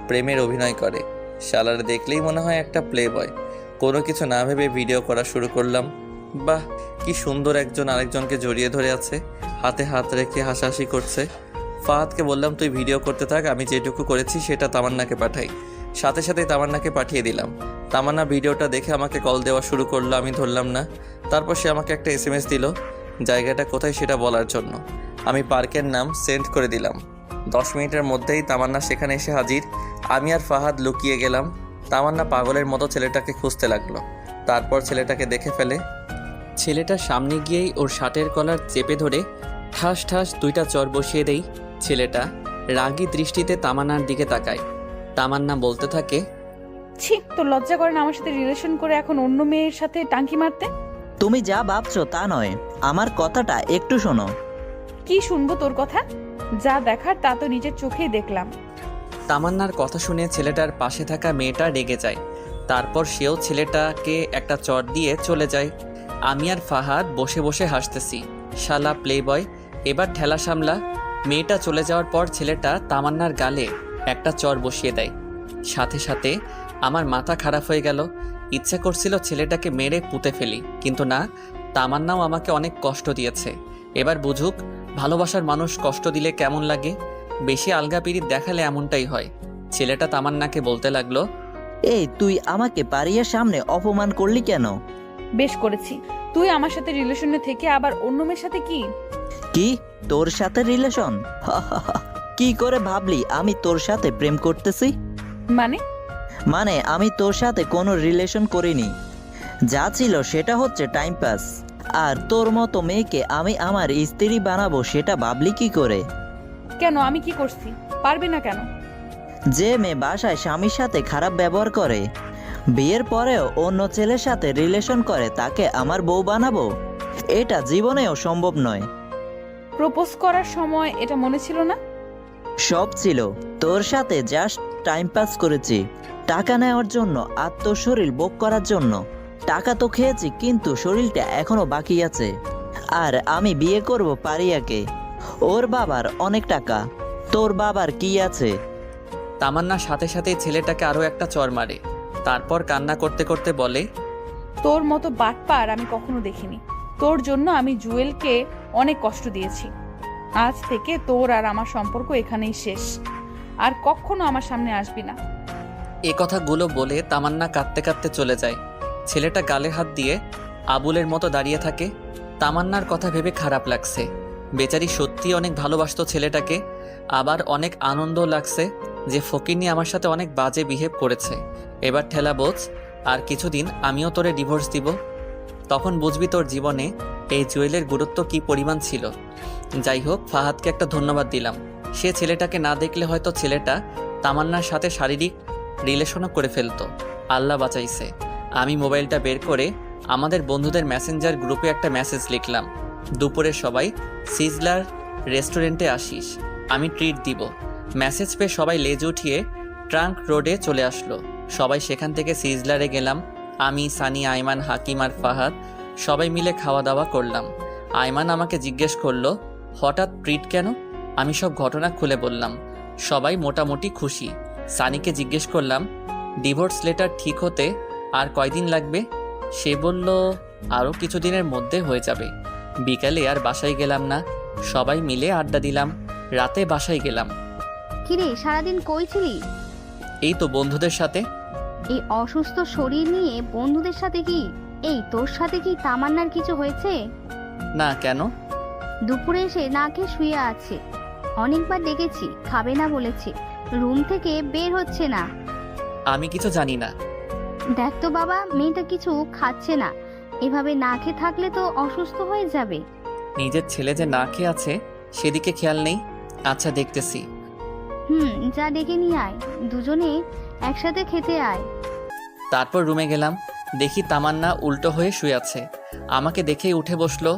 প্রেমের অভিনয় করে। শালারে দেখলেই মনে হয় একটা প্লে বয়। কোনো কিছু না ভেবে ভিডিও করা শুরু করলাম। বাহ, কি সুন্দর একজন আরেকজনকে জড়িয়ে ধরে আছে, হাতে হাত রেখে হাসাহাসি করছে। ফাহাদকে বললাম তুই ভিডিও করতে থাক, আমি যেটুকু করেছি সেটা তামান্নাকে পাঠাই। সাথে সাথেই তামান্নাকে পাঠিয়ে দিলাম। তামান্না ভিডিওটা দেখে আমাকে কল দেওয়া শুরু করলো, আমি ধরলাম না। তারপর সে আমাকে একটা SMS দিল জায়গাটা কোথায় সেটা বলার জন্য। আমি পার্কের নাম সেন্ড করে দিলাম। 10 মিনিটের মধ্যেই তামান্না সেখানে এসে হাজির। আমি আর ফাহাদ লুকিয়ে গেলাম। তামান্না পাগলের মতো ছেলেটাকে খুঁজতে লাগলো। তারপর ছেলেটাকে দেখে ফেলে। ছেলেটার সামনে গিয়েই ওর শার্টের কলার চেপে ধরে ঠাস ঠাস 2টা চর বসিয়ে দেই। ছেলেটা রাগী দৃষ্টিতে তামান্নার দিকে তাকায়। তামান্না বলতে থাকে, ছি, তোর লজ্জা করে না আমার সাথে রিলেশন করে এখন অন্য মেয়ের সাথে টাঙ্কি মারতে? তুমি যা ভাবছো তা নয়, আমার কথাটা একটু শোনো। কি শুনবো তোর কথা? যা দেখার তা তো নিজের চোখেই দেখলাম। তামান্নার কথা শুনে ছেলেটার পাশে থাকা মেয়েটা রেগে যায়। তারপর সেও ছেলেটাকে একটা চট দিয়ে চলে যায়। আমি আর ফাহাদ বসে বসে হাসতেছি। শালা প্লে বয়, এবার ঠেলা সামলা। মেয়েটা চলে যাওয়ার পর ছেলেটা তামান্নার গালে একটা চর বসিয়ে দেয়। সাথে সাথে আমার মাথা খারাপ হয়ে গেল। ইচ্ছে করছিল ছেলেটাকে মেরে পুঁতে ফেলি, কিন্তু না, তামান্নাও আমাকে অনেক কষ্ট দিয়েছে। এবার বুঝুক ভালোবাসার মানুষ কষ্ট দিলে কেমন লাগে। বেশি আলগা পিরিত দেখালে এমনটাই হয়। ছেলেটা তামান্নাকে বলতে লাগলো, এই তুই আমাকে পারিয়ার সামনে অপমান করলি কেন? বেশ করেছি। তুই আমার সাথে রিলেশনে থেকে আবার অন্য মেয়ের সাথে কি? কি তোর সাথে রিলেশন? কি করে ভাবলি আমি তোর সাথে প্রেম করতেছি? মানে আমি তোর সাথে কোনো রিলেশন করিনি। যা ছিল সেটা হচ্ছে টাইম পাস। আর তোর মতো মেয়েকে আমি আমার স্ত্রী বানাবো সেটা ভাবলি কি করে? কেন, আমি কি করছি? পারবে না কেন? যে মেয়ে বাসায় স্বামীর সাথে খারাপ ব্যবহার করে, বিয়ের পরেও অন্য ছেলের সাথে রিলেশন করে, তাকে আমার বউ বানাবো? এটা জীবনেও সম্ভব নয়। প্রপোজ করার সময় এটা মনে ছিল না? সব ছিল। তোর সাথে জাস্ট টাইম পাস করেছি, টাকা নেওয়ার জন্য, আত্মশরীর ভোগ করার জন্য। টাকা তো খেয়েছি, কিন্তু শরীরটা এখনো বাকি আছে। আর আমি বিয়ে করব পারিয়াকে। ওর বাবার অনেক টাকা, তোর বাবার কি আছে? তামান্নার সাথে সাথে ছেলেটাকে আরও একটা চর মারে। তারপর কান্না করতে করতে বলে, তোর মতো বাটপার আমি কখনো দেখিনি। তোর জন্য আমি জুয়েলকে অনেক কষ্ট দিয়েছি। আজ থেকে তোর আর আমার সম্পর্ক এখানেই শেষ। আর কখনো আমার সামনে আসবি না। এ কথাগুলো বলে তামান্না কাঁদতে কাঁদতে চলে যায়। ছেলেটা গালে হাত দিয়ে আবুলের মতো দাঁড়িয়ে থাকে। তামান্নার কথা ভেবে খারাপ লাগছে। বেচারি সত্যি অনেক ভালোবাসতো ছেলেটাকে। আবার অনেক আনন্দ লাগছে যে ফকিন্নি আমার সাথে অনেক বাজে বিহেভ করেছে। এবার ঠেলা বোঝ, আর কিছুদিন আমিও তোরে ডিভোর্স দিব। তখন বুঝবি তোর জীবনে এই জুয়েলের গুরুত্ব কি পরিমাণ ছিল। যাই হোক, ফাহাদকে একটা ধন্যবাদ দিলাম। সে ছেলেটাকে না দেখলে হয়তো ছেলেটা তামান্নার সাথে শারীরিক রিলেশনও করে ফেলতো। আল্লাহ বাঁচাইছে। আমি মোবাইলটা বের করে আমাদের বন্ধুদের মেসেঞ্জার গ্রুপে একটা মেসেজ লিখলাম, দুপুরে সবাই সিজলার রেস্টুরেন্টে আসিস, আমি ট্রিট দিব। মেসেজ পেয়ে সবাই লেজ উঠিয়ে ট্রাঙ্ক রোডে চলে আসলো। সবাই সেখান থেকে সিজলারে গেলাম। আমি, সানি, আইমান, হাকিম আর ফাহাদ সবাই মিলে খাওয়া দাওয়া করলাম। আইমান আমাকে জিজ্ঞেস করলো, হঠাৎ ট্রিট কেন? আমি সব ঘটনা খুলে বললাম। সবাই মোটামুটি খুশি। সানিকে জিজ্ঞেস করলাম, ডিভোর্স লেটার ঠিক হতে আর কয়দিন লাগবে? সে বলল, আরও কিছুদিনের মধ্যে হয়ে যাবে। বিকালে আর বাসায় গেলাম না, সবাই মিলে আড্ডা দিলাম। রাতে বাসায় গেলাম। কিরে, সারাদিন কই ছিলি? এই তো বন্ধুদের সাথে। এই অসুস্থ শরীর নিয়ে বন্ধুদের সাথে কি? এই তোর সাথে কি তামান্নার কিছু হয়েছে? না, কেন? দুপুরে এসে না খেয়ে শুয়ে আছে। অনেকবার ডেকেছি, খাবে না বলেছি, রুম থেকে বের হচ্ছে না। আমি কিছু জানি না। দেখ তো বাবা, মেয়েটা কিছু খাচ্ছে না, এভাবে না খেয়ে থাকলে তো অসুস্থ হয়ে যাবে। নিজের ছেলে যে না খেয়ে আছে সেদিকে খেয়াল নেই। আচ্ছা দেখতেছি। যা ডেকে নিয়ে আয়, দুজনে একসাথে খেতে আয়। তারপর রুমে গেলাম, দেখি তামান্না উল্টো হয়ে শুয়ে আছে। আমাকে দেখেই উঠে বসলো।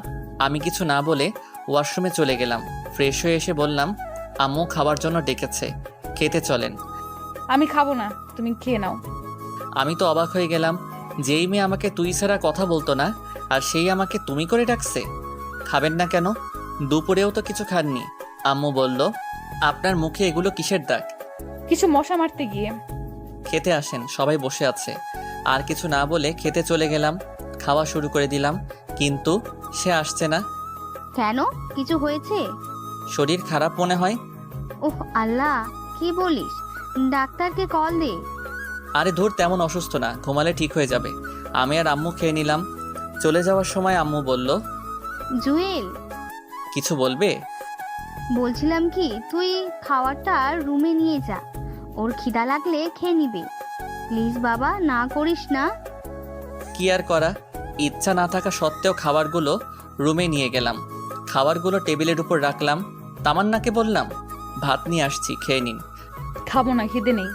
আমি কিছু না বলে ওয়াশরুমে চলে গেলাম। ফ্রেশ হয়ে এসে বললাম, আম্মু খাবার জন্য ডেকেছে, খেতে চলেন। আমি খাবো না, তুমি খেয়ে নাও। আমি তো অবাক হয়ে গেলাম, যেই মেয়ে আমাকে তুই ছাড়া কথা বলতো না আর সেই আমাকে তুমি করে ডাকছে। খাবেন না কেন? দুপুরেও তো কিছু খাননি। আম্মু বলল, আপনার মুখে এগুলো কিসের দাগ? কিছু মশা মারতে গিয়ে। খেতে আসেন, সবাই বসে আছে। আর কিছু না বলে খেতে চলে গেলাম। খাওয়া শুরু করে দিলাম, কিন্তু সে আসছে না। কেন, কিছু হয়েছে? শরীর খারাপ মনে হয়। ওহ আল্লাহ, কি বলিস? ডাক্তারকে কল দে। আরে ধুর, তেমন অসুস্থ না, ঘুমালে ঠিক হয়ে যাবে। আমি আর আম্মু খেয়ে নিলাম। চলে যাওয়ার সময় আম্মু বলল, জুয়েল, কিছু বলবে? বলছিলাম কি, তুই খাবারটা রুমে নিয়ে যা, ওর খিদা লাগলে খেয়ে নিবে। প্লিজ বাবা, না করিস না। কি আর করা, ইচ্ছা না থাকা সত্ত্বেও খাবারগুলো রুমে নিয়ে গেলাম। খাবারগুলো টেবিলের উপর রাখলাম। তামান্নাকে বললাম, ভাত নিয়ে আসছি, খেয়ে নিন। খাবো না, খিদে নেই।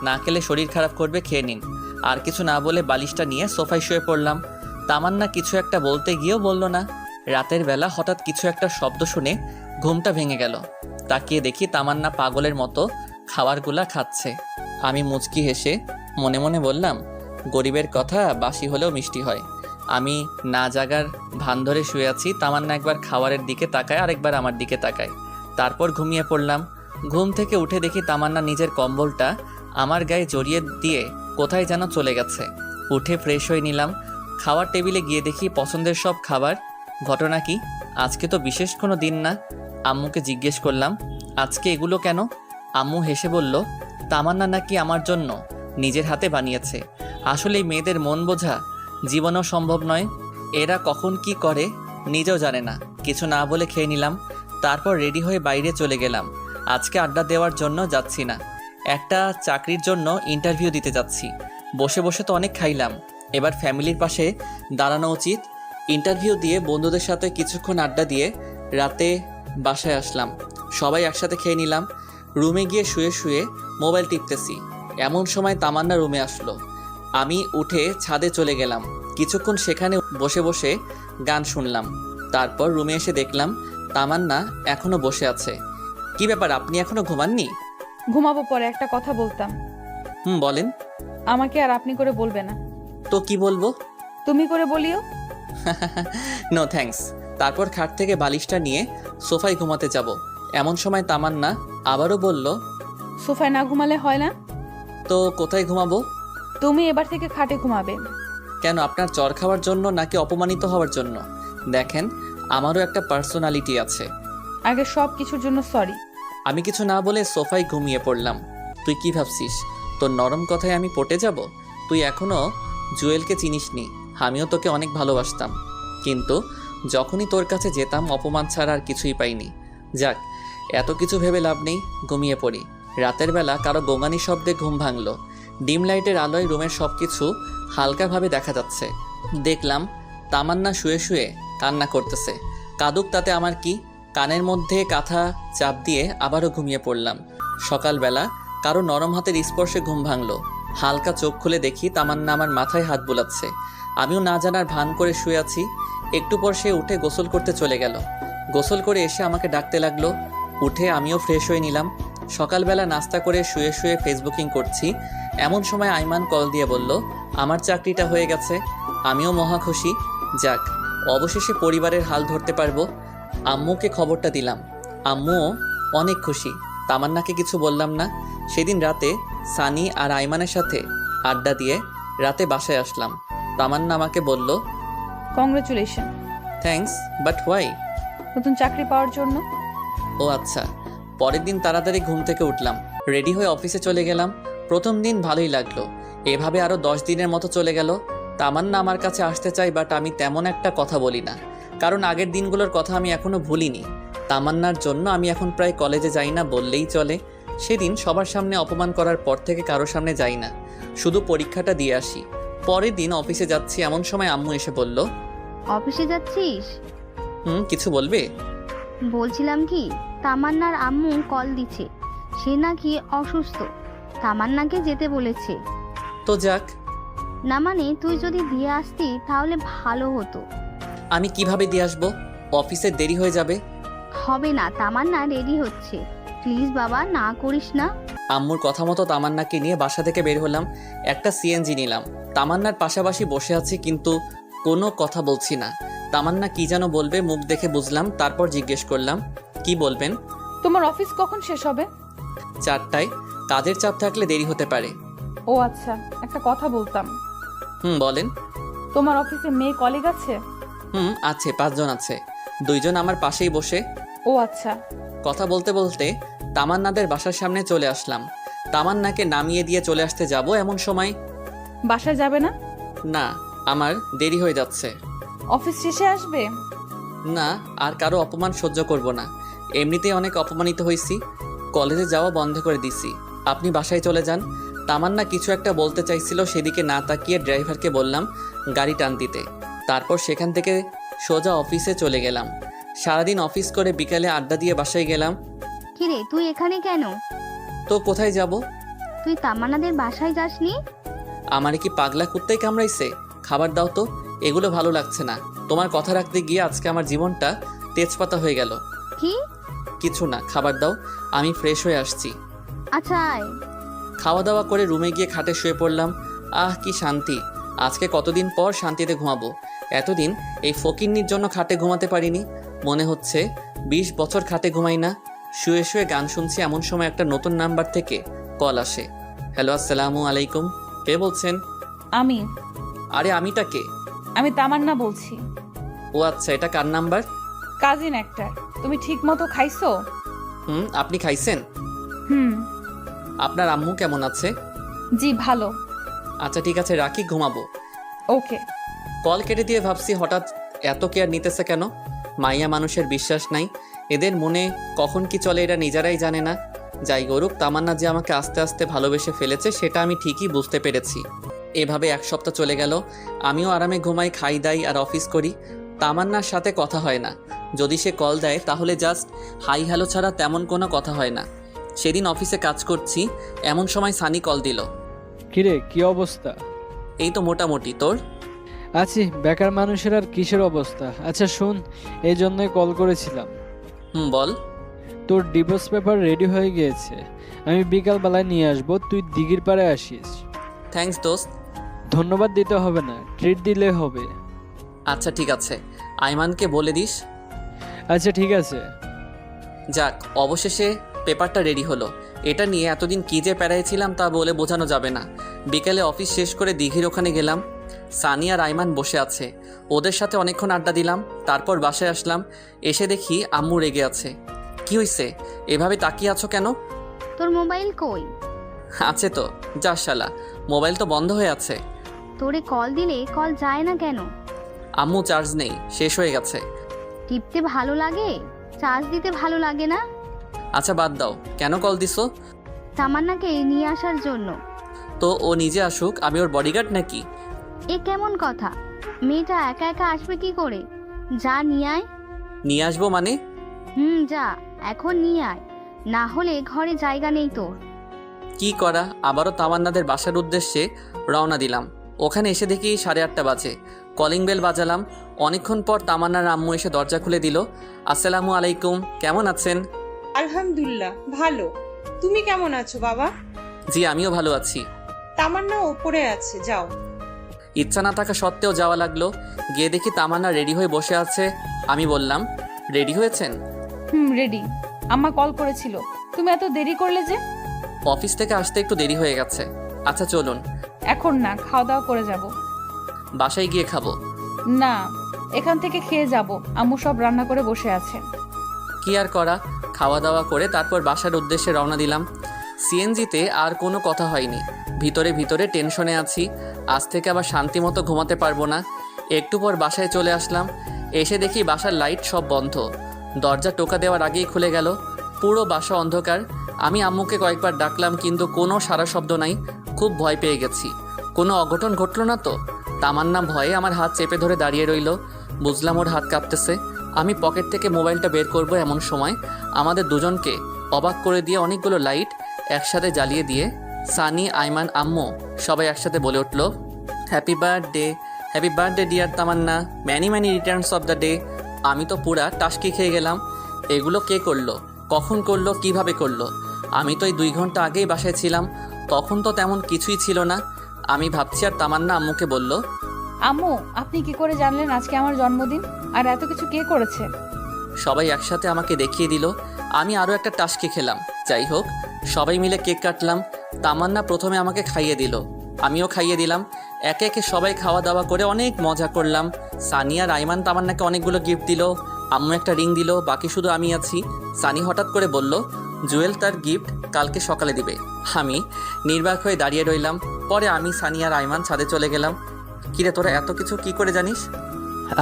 না খেলে শরীর খারাপ করবে, খেয়ে নিন। আর কিছু না বলে বালিশটা নিয়ে সোফায় শুয়ে পড়লাম। তামান্না কিছু একটা বলতে গিয়েও বলল না। রাতের বেলা হঠাৎ কিছু একটা শব্দ শুনে ঘুমটা ভেঙে গেল। তাকিয়ে দেখি তামান্না পাগলের মতো খাবারগুলা খাচ্ছে। আমি মুচকি হেসে মনে মনে বললাম, গরিবের কথা বাসি হলেও মিষ্টি হয়। আমি না জাগার ভান ধরে শুয়ে আছি। তামান্না একবার খাবারের দিকে তাকায়, আরেকবার আমার দিকে তাকায়। তারপর ঘুমিয়ে পড়লাম। ঘুম থেকে উঠে দেখি তামান্না নিজের কম্বলটা আমার গায়ে জড়িয়ে দিয়ে কোথায় যেন চলে গেছে। উঠে ফ্রেশ হয়ে নিলাম। খাওয়ার টেবিলে গিয়ে দেখি পছন্দের সব খাবার। ঘটনা কি? আজকে তো বিশেষ কোনো দিন না। আম্মুকে জিজ্ঞেস করলাম, আজকে এগুলো কেন? আম্মু হেসে বলল, তামান্না নাকি আমার জন্য নিজের হাতে বানিয়েছে। আসলে মেয়েদের মন বোঝা জীবনেও সম্ভব নয়। এরা কখন কি করে নিজেও জানে না। কিছু না বলে খেয়ে নিলাম। তারপর রেডি হয়ে বাইরে চলে গেলাম। আজকে আড্ডা দেওয়ার জন্য যাচ্ছি না, একটা চাকরির জন্য ইন্টারভিউ দিতে যাচ্ছি। বসে বসে তো অনেক খাইলাম, এবার ফ্যামিলির পাশে দাঁড়ানো উচিত। ইন্টারভিউ দিয়ে বন্ধুদের সাথে কিছুক্ষণ আড্ডা দিয়ে রাতে বাসায় আসলাম। সবাই একসাথে খেয়ে নিলাম। রুমে গিয়ে শুয়ে শুয়ে মোবাইল টিপতেছি, এমন সময় তামান্না রুমে আসলো। আমি উঠে ছাদে চলে গেলাম। কিছুক্ষণ সেখানে বসে বসে গান শুনলাম। তারপর রুমে এসে দেখলাম তামান্না এখনো বসে আছে। কি ব্যাপার, আপনি এখনো ঘুমাননি? ঘুমাবো, পরে একটা কথা বলতাম। বলেন। আমাকে আর আপনি করে বলবে না। তো কি বলবো? তুমি করে বলিও। No thanks. তারপর খাট থেকে বালিশটা নিয়ে সোফায় ঘুমাতে যাব। এমন সময় তামান্না আবারও বলল, সোফায় না ঘুমালে হয় না? তো কোথায় ঘুমাবো? তুমি এবার থেকে খাটে ঘুমাবে। কেন, আপনার চর খাওয়ার জন্য নাকি অপমানিত হওয়ার জন্য? দেখেন, আমারও একটা পার্সোনালিটি আছে। আগে সব কিছুর জন্য সরি। আমি কিছু না বলে সোফায় ঘুমিয়ে পড়লাম। তুই কি ভাবছিস তোর নরম কথায় আমি পটে যাব? তুই এখনো জুয়েলকে চিনিসনি। আমিও তোকে অনেক ভালোবাসতাম, কিন্তু যখনই তোর কাছে যেতাম অপমান ছাড়া আর কিছুই পাইনি। যাক, এত কিছু ভেবে লাভ নেই, ঘুমিয়ে পড়ি। রাতের বেলা কারো গোঙানি শব্দে ঘুম ভাঙলো। ডিম লাইটের আলোয় রুমের সব কিছু হালকাভাবে দেখা যাচ্ছে। দেখলাম তামান্না শুয়ে শুয়ে কান্না করতেছে। কাঁদুক, তাতে আমার কি? কানের মধ্যে কাঁথা চাপ দিয়ে আবারও ঘুমিয়ে পড়লাম। সকালবেলা কারো নরম হাতের স্পর্শে ঘুম ভাঙলো। হালকা চোখ খুলে দেখি তামান্না আমার মাথায় হাত বুলাচ্ছে। আমিও না জানার ভান করে শুয়ে আছি। একটু পর সে উঠে গোসল করতে চলে গেল। গোসল করে এসে আমাকে ডাকতে লাগলো। উঠে আমিও ফ্রেশ হয়ে নিলাম। সকালবেলা নাস্তা করে শুয়ে শুয়ে ফেসবুকিং করছি। এমন সময় আইমান কল দিয়ে বলল, আমার চাকরিটা হয়ে গেছে। আমিও মহা খুশি। যাক, অবশেষে পরিবারের হাল ধরতে পারবো। আম্মুকে খবরটা দিলাম। আম্মুও অনেক খুশি। তামান্নাকে কিছু বললাম না। সেদিন রাতে সানি আর আইমানের সাথে আড্ডা দিয়ে রাতে বাসায় আসলাম। তামান্না আমাকে বলল, কংগ্রেচুলেশন। Thanks, but why? নতুন চাকরি পাওয়ার জন্য। ও আচ্ছা। পরের দিন তাড়াতাড়ি ঘুম থেকে উঠলাম, রেডি হয়ে অফিসে চলে গেলাম। প্রথম দিন ভালোই লাগলো। এভাবে আরও 10 দিনের মতো চলে গেল। তামান্না আমার কাছে আসতে চাই, বাট আমি তেমন একটা কথা বলি না, কারণ আগের দিনগুলোর কথা আমি এখনো ভুলিনি। তামান্নার জন্য আমি এখন প্রায় কলেজে যাই না বললেই চলে। সেদিন সবার সামনে অপমান করার পর থেকে কারো সামনে যাই না, শুধু পরীক্ষাটা দিয়ে আসি। পরের দিন অফিসে যাচ্ছি, এমন সময় আম্মু এসে বলল, অফিসে যাচ্ছিস? কিছু বলবে? বলছিলাম কি, তামান্নার আম্মু কল দিচ্ছে, সে নাকি অসুস্থ, তামান্নাকে যেতে বলেছে। তো যাক। না মানে তুই যদি দিয়ে আসতি তাহলে ভালো হতো। আমি কিভাবে দিয়ে আসবো? অফিসে দেরি হয়ে যাবে। হবে না, তামান্না রেডি হচ্ছে, প্লিজ বাবা না করিস না। আম্মুর কথা মতো তামান্নাকে নিয়ে বাসা থেকে বের হলাম। একটা সিএনজি নিলাম। তামান্নার পাশাপাশি বসে আছি, কিন্তু কোনো কথা বলছি না। তামান্না কি যেন বলবে, মুখ দেখে বুঝলাম। তারপর জিজ্ঞেস করলাম, কি বলবেন? তোমার অফিস কখন শেষ হবে? 4টায়। কাজের চাপ থাকলে দেরি হতে পারে। ও আচ্ছা, একটা কথা বলতাম। বলেন। তোমার অফিসে মেয়ে কলিগ আছে? আছে, 5 জন আছে। 2 জন আমার পাশেই বসে। ও আচ্ছা। কথা বলতে বলতে তামান্নাদের বাসার সামনে চলে আসলাম। তামান্নাকে নামিয়ে দিয়ে চলে আসতে যাব, এমন সময়, বাসায় যাবে না? না, আমার দেরি হয়ে যাচ্ছে। অফিস শেষে আসবে? না, আর কারো অপমান সহ্য করব না। এমনিতেই অনেক অপমানিত হয়েছি। কলেজে যাওয়া বন্ধ করে দিছি। আপনি বাসায় চলে যান। তামান্না কিছু একটা বলতে চাইছিল, সেদিকে না তাকিয়ে ড্রাইভারকে বললাম গাড়ি টান দিতে। তারপর সেখান থেকে সোজা অফিসে চলে গেলাম। সারাদিন অফিস করে বিকালে আড্ডা দিয়ে বাসায় গেলাম। কিরে তুই এখানে কেন? তো কোথায় যাব? তুই তামান্নাদের বাসায় যাসনি? আমার কি পাগলা কুত্তাই কামড়াইছে? খাবার দাও তো, এগুলো ভালো লাগছে না। তোমার কথা রাখতে গিয়ে আজকে আমার জীবনটা তেজপাতা হয়ে গেল। কি? কিছু না, খাবার দাও, আমি ফ্রেশ হয়ে আসছি। আচ্ছা আয়। খাওয়া দাওয়া করে রুমে গিয়ে খাটে শুয়ে পড়লাম। আহ কি শান্তি! আজকে কতদিন পর শান্তিতে ঘুমাবো। এতদিন এই ফকিন্নির জন্য খাটে ঘুমাতে পারিনি। মনে হচ্ছে 20 বছর খাটে ঘুমাই না। শুয়ে শুয়ে গান শুনছি, এমন সময় একটা নতুন নাম্বার থেকে কল আসে। হ্যালো, আসসালামু আলাইকুম। কে বলছেন? আমি। আরে আমিটা কে? আমি তামান্না বলছি। ও আচ্ছা, এটা কার নাম্বার? কাজিন একটার। তুমি ঠিক মতো খাইছো? আপনি খাইছেন? হুম। আপনার আম্মু কেমন আছে? জি ভালো। আচ্ছা ঠিক আছে, রাখি, ঘুমাবো। ওকে। কল কেটে দিয়ে ভাবছি হঠাৎ এত কেয়ার নিতেছে কেন? মাইয়া মানুষের বিশ্বাস নাই, এদের মনে কখন কি চলে এরা নিজেরাই জানে না। যাই করুক, তামান্না যে আমাকে আস্তে আস্তে ভালোবেসে ফেলেছে সেটা আমি ঠিকই বুঝতে পেরেছি। এভাবে 1 সপ্তাহ চলে গেল। আমিও আরামে ঘুমাই, খাই দাই আর অফিস করি। তামান্নার সাথে কথা হয় না। যদি সে কল দেয় তাহলে জাস্ট হাই হ্যালো ছাড়া তেমন কোনো কথা হয় না। সেদিন অফিসে কাজ করছি, এমন সময় সানি কল দিল। কিরে, কি অবস্থা? এই তো মোটামুটি, তোর? আছি, বেকার মানুষের আর কিসের অবস্থা। আচ্ছা শোন, এই জন্যই কল করেছিলাম। বল। তোর ডিভোর্স পেপার রেডি হয়ে গিয়েছে, আমি বিকালবেলায় নিয়ে আসবো, তুই দিঘির পাড়ে আসিস। থ্যাঙ্কস দোস্ত। ধন্যবাদ দিতে হবে না, ট্রিট দিলে হবে। আচ্ছা ঠিক আছে, আইমানকে বলে দিস। আচ্ছা ঠিক আছে। যাক, অবশেষে পেপারটা রেডি হলো। এটা নিয়ে এতদিন কী যে প্যারাইছিলাম তা বলে বোঝানো যাবে না। বিকেলে অফিস শেষ করে দিঘির ওখানে গেলাম। সানি আর আইমান বসে আছে, ওদের সাথে অনেকক্ষণ আড্ডা দিলাম। তারপর বাসায় আসলাম। এসে দেখি আম্মু রেগে আছে। কি হয়েছে? এভাবে তাকিয়ে আছো কেন? তোর মোবাইল কই? আছে তো। যা শালা, মোবাইল তো বন্ধ হয়ে আছে। তোরে কল দিলে কল যায় না কেন? আম্মু চার্জ নেই, শেষ হয়ে গেছে। টিপতে ভালো লাগে, চার্জ দিতে ভালো লাগে না? আচ্ছা বাদ দাও, কেন কল দিছো? তামান্নাকে নিয়ে আসার জন্য। তো ও নিজে আসুক, আমি ওর বডিগার্ড নাকি? এ কেমন কথা? মেয়েটা একা একা আসবে কি করে? যা নিয়ে আয়। নিয়ে আসবো মানে? যা, এখন নিয়ে আয়, না হলে ঘরে জায়গা নেই তোর। কি করা, আবারও তামান্নাদের বাসার উদ্দেশ্যে রওনা দিলাম। ওখানে এসে দেখি 8:30 বাজে। কলিং বেল বাজালাম। অনেকক্ষণ পর তামান্নার আম্মু এসে দরজা খুলে দিল। আসসালামু আলাইকুম, কেমন আছেন? আলহামদুলিল্লাহ ভালো। তুমি কেমন আছো বাবা? জি আমিও ভালো আছি। তামান্না ওপরে আছে, যাও। ইচ্ছা না থাকা সত্ত্বেও যাওয়া লাগলো। গিয়ে দেখি তামান্না রেডি হয়ে বসে আছে। আমি বললাম, রেডি হয়েছেন? রেডি। আম্মা কল করেছিল। তুমি এত দেরি করলে যে? অফিস থেকে আসতে একটু দেরি হয়ে গেছে। আচ্ছা চলুন। এখন না, খাওয়া দাওয়া করে যাব। বাসায় গিয়ে খাবো? না, এখান থেকে খেয়ে যাব, আম্মু সব রান্না করে বসে আছে। কি আর করা, খাওয়া দাওয়া করে তারপর বাসার উদ্দেশ্যে রওনা দিলাম। সিএনজিতে আর কোনো কথা হয়নি। ভিতরে ভিতরে টেনশনে আছি, আজ থেকে আবার শান্তি মতো ঘুমাতে পারবো না। একটু পর বাসায় চলে আসলাম। এসে দেখি বাসার লাইট সব বন্ধ। দরজা টোকা দেওয়ার আগেই খুলে গেল। পুরো বাসা অন্ধকার। আমি আম্মুকে কয়েকবার ডাকলাম কিন্তু কোনো সারা শব্দ নাই। খুব ভয় পেয়ে গেছি। কোনো অঘটন ঘটলো না তো? তামান্না ভয়ে আমার হাত চেপে ধরে দাঁড়িয়ে রইল। বুঝলাম ওর হাত কাঁপতেছে। আমি পকেট থেকে মোবাইলটা বের করব এমন সময় আমাদের দুজনকে অবাক করে দিয়ে অনেকগুলো লাইট একসাথে জ্বালিয়ে দিয়ে সানি, আইমান, আম্মু সবাই একসাথে বলে উঠল, happy birthday dear Tamanna, many many returns of the day. আমি তো পুরা টাসকি খেয়ে গেলাম। এগুলো কে করলো, কখন করলো, কিভাবে করলো? আমি তো এই 2 ঘন্টা আগেই বাসায় ছিলাম, তখন তো তেমন কিছুই ছিল না। আমি ভাবছি আর তামান্না আম্মুকে বলল, আম্মু, আপনি কি করে জানলেন আজকে আমার জন্মদিন? আর এত কিছু কে করেছে? সবাই একসাথে আমাকে দেখিয়ে দিল। আমি আরও একটা টাসকি খেলাম। যাই হোক, সবাই মিলে কেক কাটলাম। তামান্না প্রথমে আমাকে খাইয়ে দিল, আমিও খাইয়ে দিলাম। একে একে সবাই খাওয়া দাওয়া করে অনেক মজা করলাম। সানিয়া আর আইমান তামান্নাকে অনেকগুলো গিফট দিল। আম্মু একটা রিং দিল, বাকি শুধু আমি আছি। সানি হঠাৎ করে বলল, জুয়েল তার গিফট কালকে সকালে দিবে। আমি নির্বাক হয়ে দাঁড়িয়ে রইলাম। পরে আমি, সানি আর আইমান ছাদে চলে গেলাম। কিরে, তোরা এত কিছু কি করে জানিস?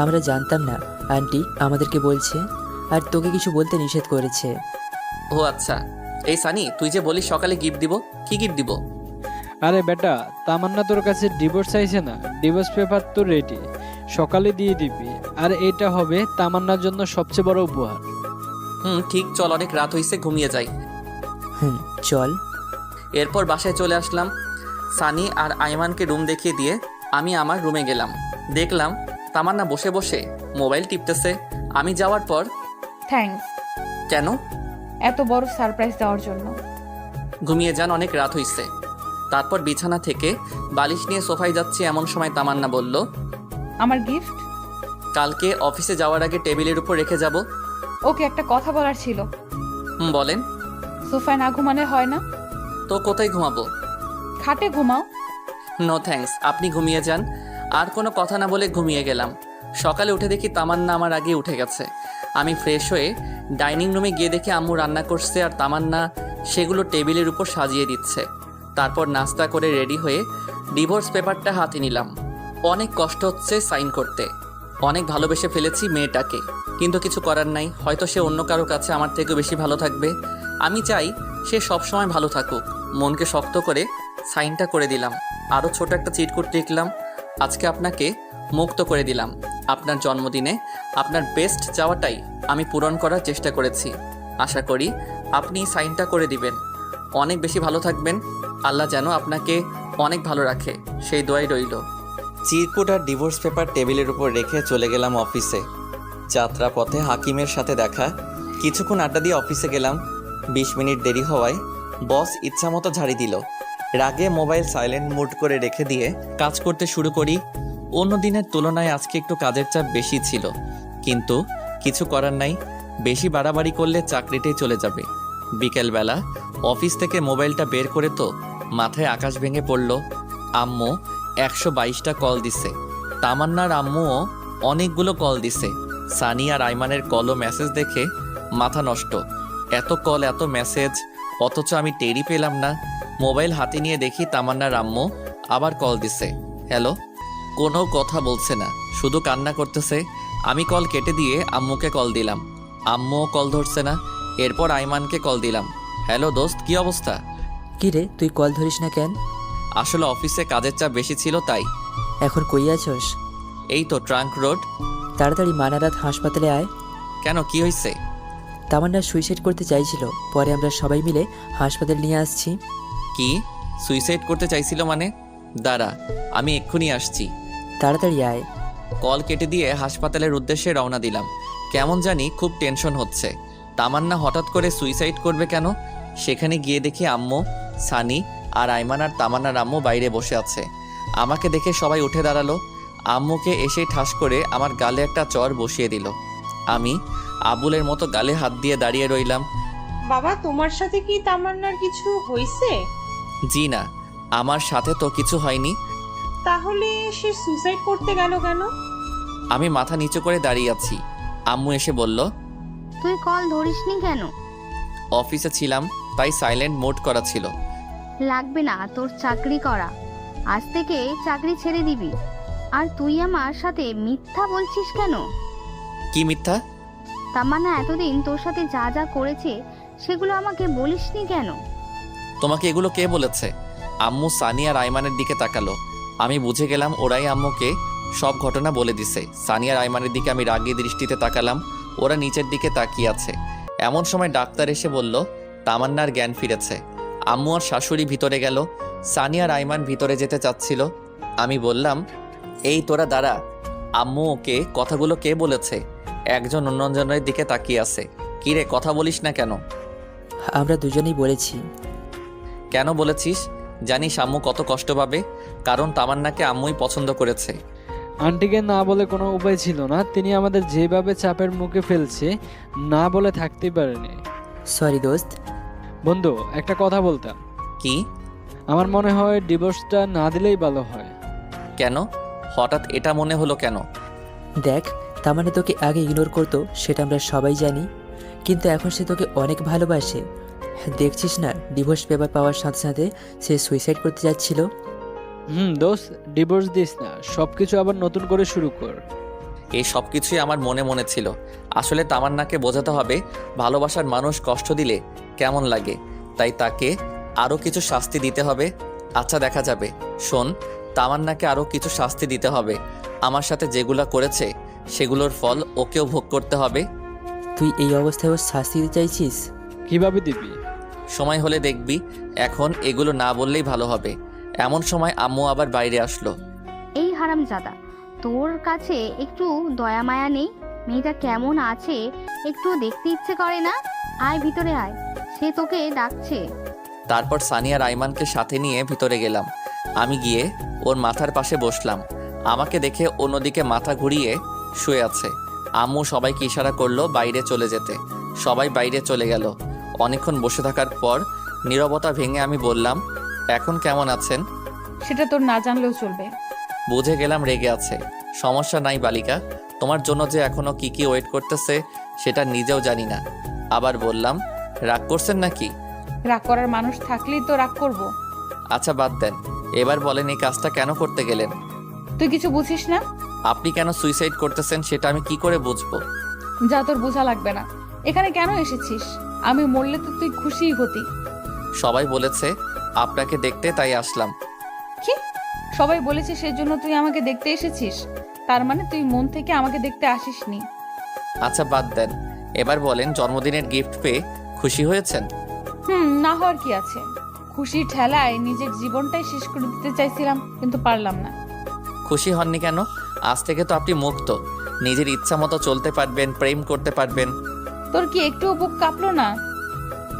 আমরা জানতাম না, আন্টি আমাদেরকে বলছে, আর তোকে কিছু বলতে নিষেধ করেছে। ও আচ্ছা। এই সানি, তুই যে বলিস সকালে গিফট দিব, কি গিফট দিব? আরে বেটা, তামান্না তোর কাছে ডিভোর্স চাইছে না? ডিভোর্স পেপার তো রেডি, সকালে দিয়ে দিবি। আর এটা হবে তামান্নার জন্য সবচেয়ে বড় উপহার। ঠিক, চল, অনেক রাত হয়েছে, ঘুমিয়ে যাই। চল। এরপর বাসায় চলে আসলাম। সানি আর আইমানকে রুম দেখিয়ে দিয়ে আমি আমার রুমে গেলাম। দেখলাম তামান্না বসে বসে মোবাইল টিপতেছে। আমি যাওয়ার পর, থ্যাঙ্কস কেন? এত বড় সারপ্রাইজ দেওয়ার জন্য। ঘুমিয়ে যান, অনেক রাত হইছে। তারপর বিছানা থেকে বালিশ নিয়ে সোফায় যাচ্ছি, এমন সময় তামান্না বলল, আমার গিফট কালকে অফিসে যাওয়ার আগে টেবিলের উপর রেখে যাব। ওকে একটা কথা বলার ছিল। বলেন। সোফায় না ঘুমালে হয় না? তো কোথায় ঘুমাবো? খাটে ঘুমাও। নো থ্যাঙ্কস, আপনি ঘুমিয়ে যান। আর কোনো কথা না বলে ঘুমিয়ে গেলাম। সকালে উঠে দেখি তামান্না আমার আগে উঠে গেছে। আমি ফ্রেশ হয়ে ডাইনিং রুমে গিয়ে দেখি আম্মু রান্না করছে আর তামান্না সেগুলো টেবিলের উপর সাজিয়ে দিচ্ছে। তারপর নাস্তা করে রেডি হয়ে ডিভোর্স পেপারটা হাতে নিলাম। অনেক কষ্ট হচ্ছে সাইন করতে। অনেক ভালোবেসে ফেলেছি মেয়েটাকে, কিন্তু কিছু করার নাই। হয়তো সে অন্য কারো কাছে আমার থেকেও বেশি ভালো থাকবে। আমি চাই সে সবসময় ভালো থাকুক। মনকে শক্ত করে সাইনটা করে দিলাম। আরও ছোট একটা চিরকুট লিখলাম, আজকে আপনাকে মুক্ত করে দিলাম। আপনার জন্মদিনে আপনার বেস্ট চাওয়াটাই আমি পূরণ করার চেষ্টা করেছি। আশা করি আপনি সাইনটা করে দিবেন। অনেক বেশি ভালো থাকবেন। আল্লাহ যেন আপনাকে অনেক ভালো রাখে, সেই দোয়াই রইল। চিরকুট আর ডিভোর্স পেপার টেবিলের উপর রেখে চলে গেলাম অফিসে। যাত্রা পথে হাকিমের সাথে দেখা। কিছুক্ষণ আড্ডা দিয়ে অফিসে গেলাম। 20 মিনিট দেরি হওয়ায় বস ইচ্ছামতো ঝাড়ি দিল। রাগে মোবাইল সাইলেন্ট মুড করে রেখে দিয়ে কাজ করতে শুরু করি। অন্য দিনের তুলনায় আজকে একটু কাজের চাপ বেশি ছিল, কিন্তু কিছু করার নাই। বেশি বাড়াবাড়ি করলে চাকরিটাই চলে যাবে। বিকেলবেলা অফিস থেকে মোবাইলটা বের করে তো মাথায় আকাশ ভেঙে পড়ল। আম্মু 122টা কল দিছে। তামান্নার আম্মুও অনেকগুলো কল দিছে। সানি আর আইমানের কল ও মেসেজ দেখে মাথা নষ্ট। এত কল, এত মেসেজ, অথচ আমি টেরই পেলাম না। মোবাইল হাতে নিয়ে দেখি তামান্নার আম্মু আবার কল দিছে। হ্যালো। কোনো কথা বলছে না, শুধু কান্না করতেছে। আমি কল কেটে দিয়ে আম্মুকে কল দিলাম। আম্মুও কল ধরছে না। এরপর আইমানকে কল দিলাম। হ্যালো দোস্ত, কি অবস্থা? কি রে, তুই কল ধরিস না কেন? আসলে অফিসে কাজের চাপ বেশি ছিল তাই। এখন কই আছস? এই তো ট্রাঙ্ক রোড। তাড়াতাড়ি মানারাত হাসপাতালে আয়। কেন, কি হয়েছে? তামান্না সুইসাইড করতে চাইছিল, পরে আমরা সবাই মিলে হাসপাতাল নিয়ে আসছি। কি সুইসাইড করতে চাইছিল মানে? দাঁড়া, আমি এক্ষুনি আসছি। তাড়াতাড়ি আয়। কল কেটে দিয়ে হাসপাতালের উদ্দেশ্যে রওনা দিলাম। কেমন জানি খুব টেনশন হচ্ছে। তামান্না হঠাৎ করে সুইসাইড করবে কেন? সেখানে গিয়ে দেখি আম্মু, সানি আর আইমান আর তামান্নার আম্মু বাইরে বসে আছে। আমাকে দেখে সবাই উঠে দাঁড়ালো। আম্মুকে এসেই ঠাস করে আমার গালে একটা চর বসিয়ে দিল। আমি আবুলের মতো গালে হাত দিয়ে দাঁড়িয়ে রইলাম। বাবা, তোমার সাথে কি তামান্নার কিছু হয়েছে? জি না, আমার সাথে তো কিছু হয়নি। তাহলে সে সুসাইড করতে গেল কেন? আমি মাথা নিচু করে দাঁড়িয়ে আছি। আম্মু এসে বলল, তুই কল ধরিসনি কেন? অফিসে ছিলাম তাই সাইলেন্ট মোড করা ছিল। লাগবে না তোর চাকরি করা, আজ থেকে চাকরি ছেড়ে দিবি। আর তুই আমার সাথে মিথ্যা বলছিস কেন? কি মিথ্যা? তামান্না এতদিন তোর সাথে যা যা করেছে সেগুলো আমাকে বলিসনি কেন? তোমাকে এগুলো কে বলেছে? আম্মু সানি আর আইমানের দিকে তাকালো। আমি বুঝে গেলাম ওরাই আম্মুকে সব ঘটনা বলে দিছে। সানি আর আইমানের দিকে আমি রাগী দৃষ্টিতে তাকালাম। ওরা নিচের দিকে তাকিয়ে আছে। এমন সময় ডাক্তার এসে বলল তামান্নার জ্ঞান ফিরেছে। আম্মু আর শাশুড়ি ভিতরে গেল। সানি আর আইমান ভিতরে যেতে চাচ্ছিল। আমি বললাম, এই তোরা দাঁড়া, আম্মু ওকে কথাগুলো কে বলেছে? একজন অন্যজনের দিকে তাকিয়ে আছে। কিরে, কথা বলিস না কেন? আমরা দুজনেই বলেছি। কেন বলেছিস? জানিস আম্মু কত কষ্ট পাবে, কারণ তামান্নাকে আম্মুই পছন্দ করেছে। আন্টিকে না বলে কোনো উপায় ছিল না। তিনি আমাদের যেভাবে চাপের মুখে ফেলছে, না বলে থাকতেই পারেনি। সরি দোস্ত। বন্ধু, একটা কথা বলতাম। কি? আমার মনে হয় ডিভোর্সটা না দিলেই ভালো হয়। কেন? হঠাৎ এটা মনে হলো কেন? দেখ, তামান্না তোকে আগে ইগনোর করতো, সেটা আমরা সবাই জানি, কিন্তু এখন সে তোকে অনেক ভালোবাসে। দেখছিস না, ডিভোর্স পেপার পাওয়ার সাথে সাথে সে সুইসাইড করতে যাচ্ছিল। দোস্ত, ডিভোর্স দিস না, সবকিছু আবার নতুন করে শুরু কর। এই সব কিছুই আমার মনে মনে ছিল। আসলে তামান্নাকে বোঝাতে হবে ভালোবাসার মানুষ কষ্ট দিলে কেমন লাগে, তাই তাকে আরও কিছু শাস্তি দিতে হবে। আচ্ছা, দেখা যাবে। শোন, তামান্নাকে আরও কিছু শাস্তি দিতে হবে। আমার সাথে যেগুলো করেছে সেগুলোর ফল ওকেও ভোগ করতে হবে। তুই এই অবস্থায় ওর শাস্তি দিতে চাইছিস? কিভাবে দিবি? সময় হলে দেখবি। এখন এগুলো না বললেই ভালো হবে। এমন সময় আম্মু আবার বাইরে আসলো। এই হারামজাদা, তোর কাছে একটু দয়া মায়া নেই? মেয়েটা কেমন আছে একটু দেখতে ইচ্ছে করে না? আয় ভিতরে আয়, সে তোকে ডাকছে। তারপর সানিয়া রাইমানকে সাথে নিয়ে ভিতরে গেলাম। আমি গিয়ে ওর মাথার পাশে বসলাম। আমাকে দেখে অন্যদিকে মাথা ঘুরিয়ে শুয়ে আছে। আম্মু সবাইকে ইশারা করলো বাইরে চলে যেতে। সবাই বাইরে চলে গেল। অনেকক্ষণ বসে থাকার পর নীরবতা ভেঙে আমি বললাম, এখন কেমন আছেন? সেটা তোর না জানলেও চলবে। বুঝে গেলাম রেগে আছে। সমস্যা নাই বালিকা, তোমার জন্য যে এখনো কি কি ওয়েট করতেছে সেটা নিজেও জানি না। আবার বললাম, রাগ করছেন নাকি? রাগ করার মানুষ থাকলেই তো রাগ করব। আচ্ছা বাদ দেন, এবার বলেন এই কাজটা কেন করতে গেলেন? তুই কিছু বুঝিস না? আপনি কেন সুইসাইড করতেছেন সেটা আমি কি করে বুঝবো? যা, তোর বোঝা লাগবে না। এখানে কেন এসেছিস? আমি মরলে তো তুই খুশিই হতি। সবাই বলেছে আপনাকে দেখতে, তাই আসলাম। কি? সবাই বলেছে সেজন্য তুই আমাকে দেখতে এসেছিস? তার মানে তুই মন থেকে আমাকে দেখতে আসিসনি। আচ্ছা বাদ দেন, এবার বলেন জন্মদিনের গিফট পেয়ে খুশি হয়েছেন? না হওয়ার কি আছে? খুশি ঠেলায় নিজের জীবনটাই শেষ করে দিতে চাইছিলাম, কিন্তু পারলাম না। খুশি হননি কেন? আজ থেকে তো আপনি মুক্ত, নিজের ইচ্ছা মতো চলতে পারবেন, প্রেম করতে পারবেন। তোর কি একটু বুক কাঁপলো না?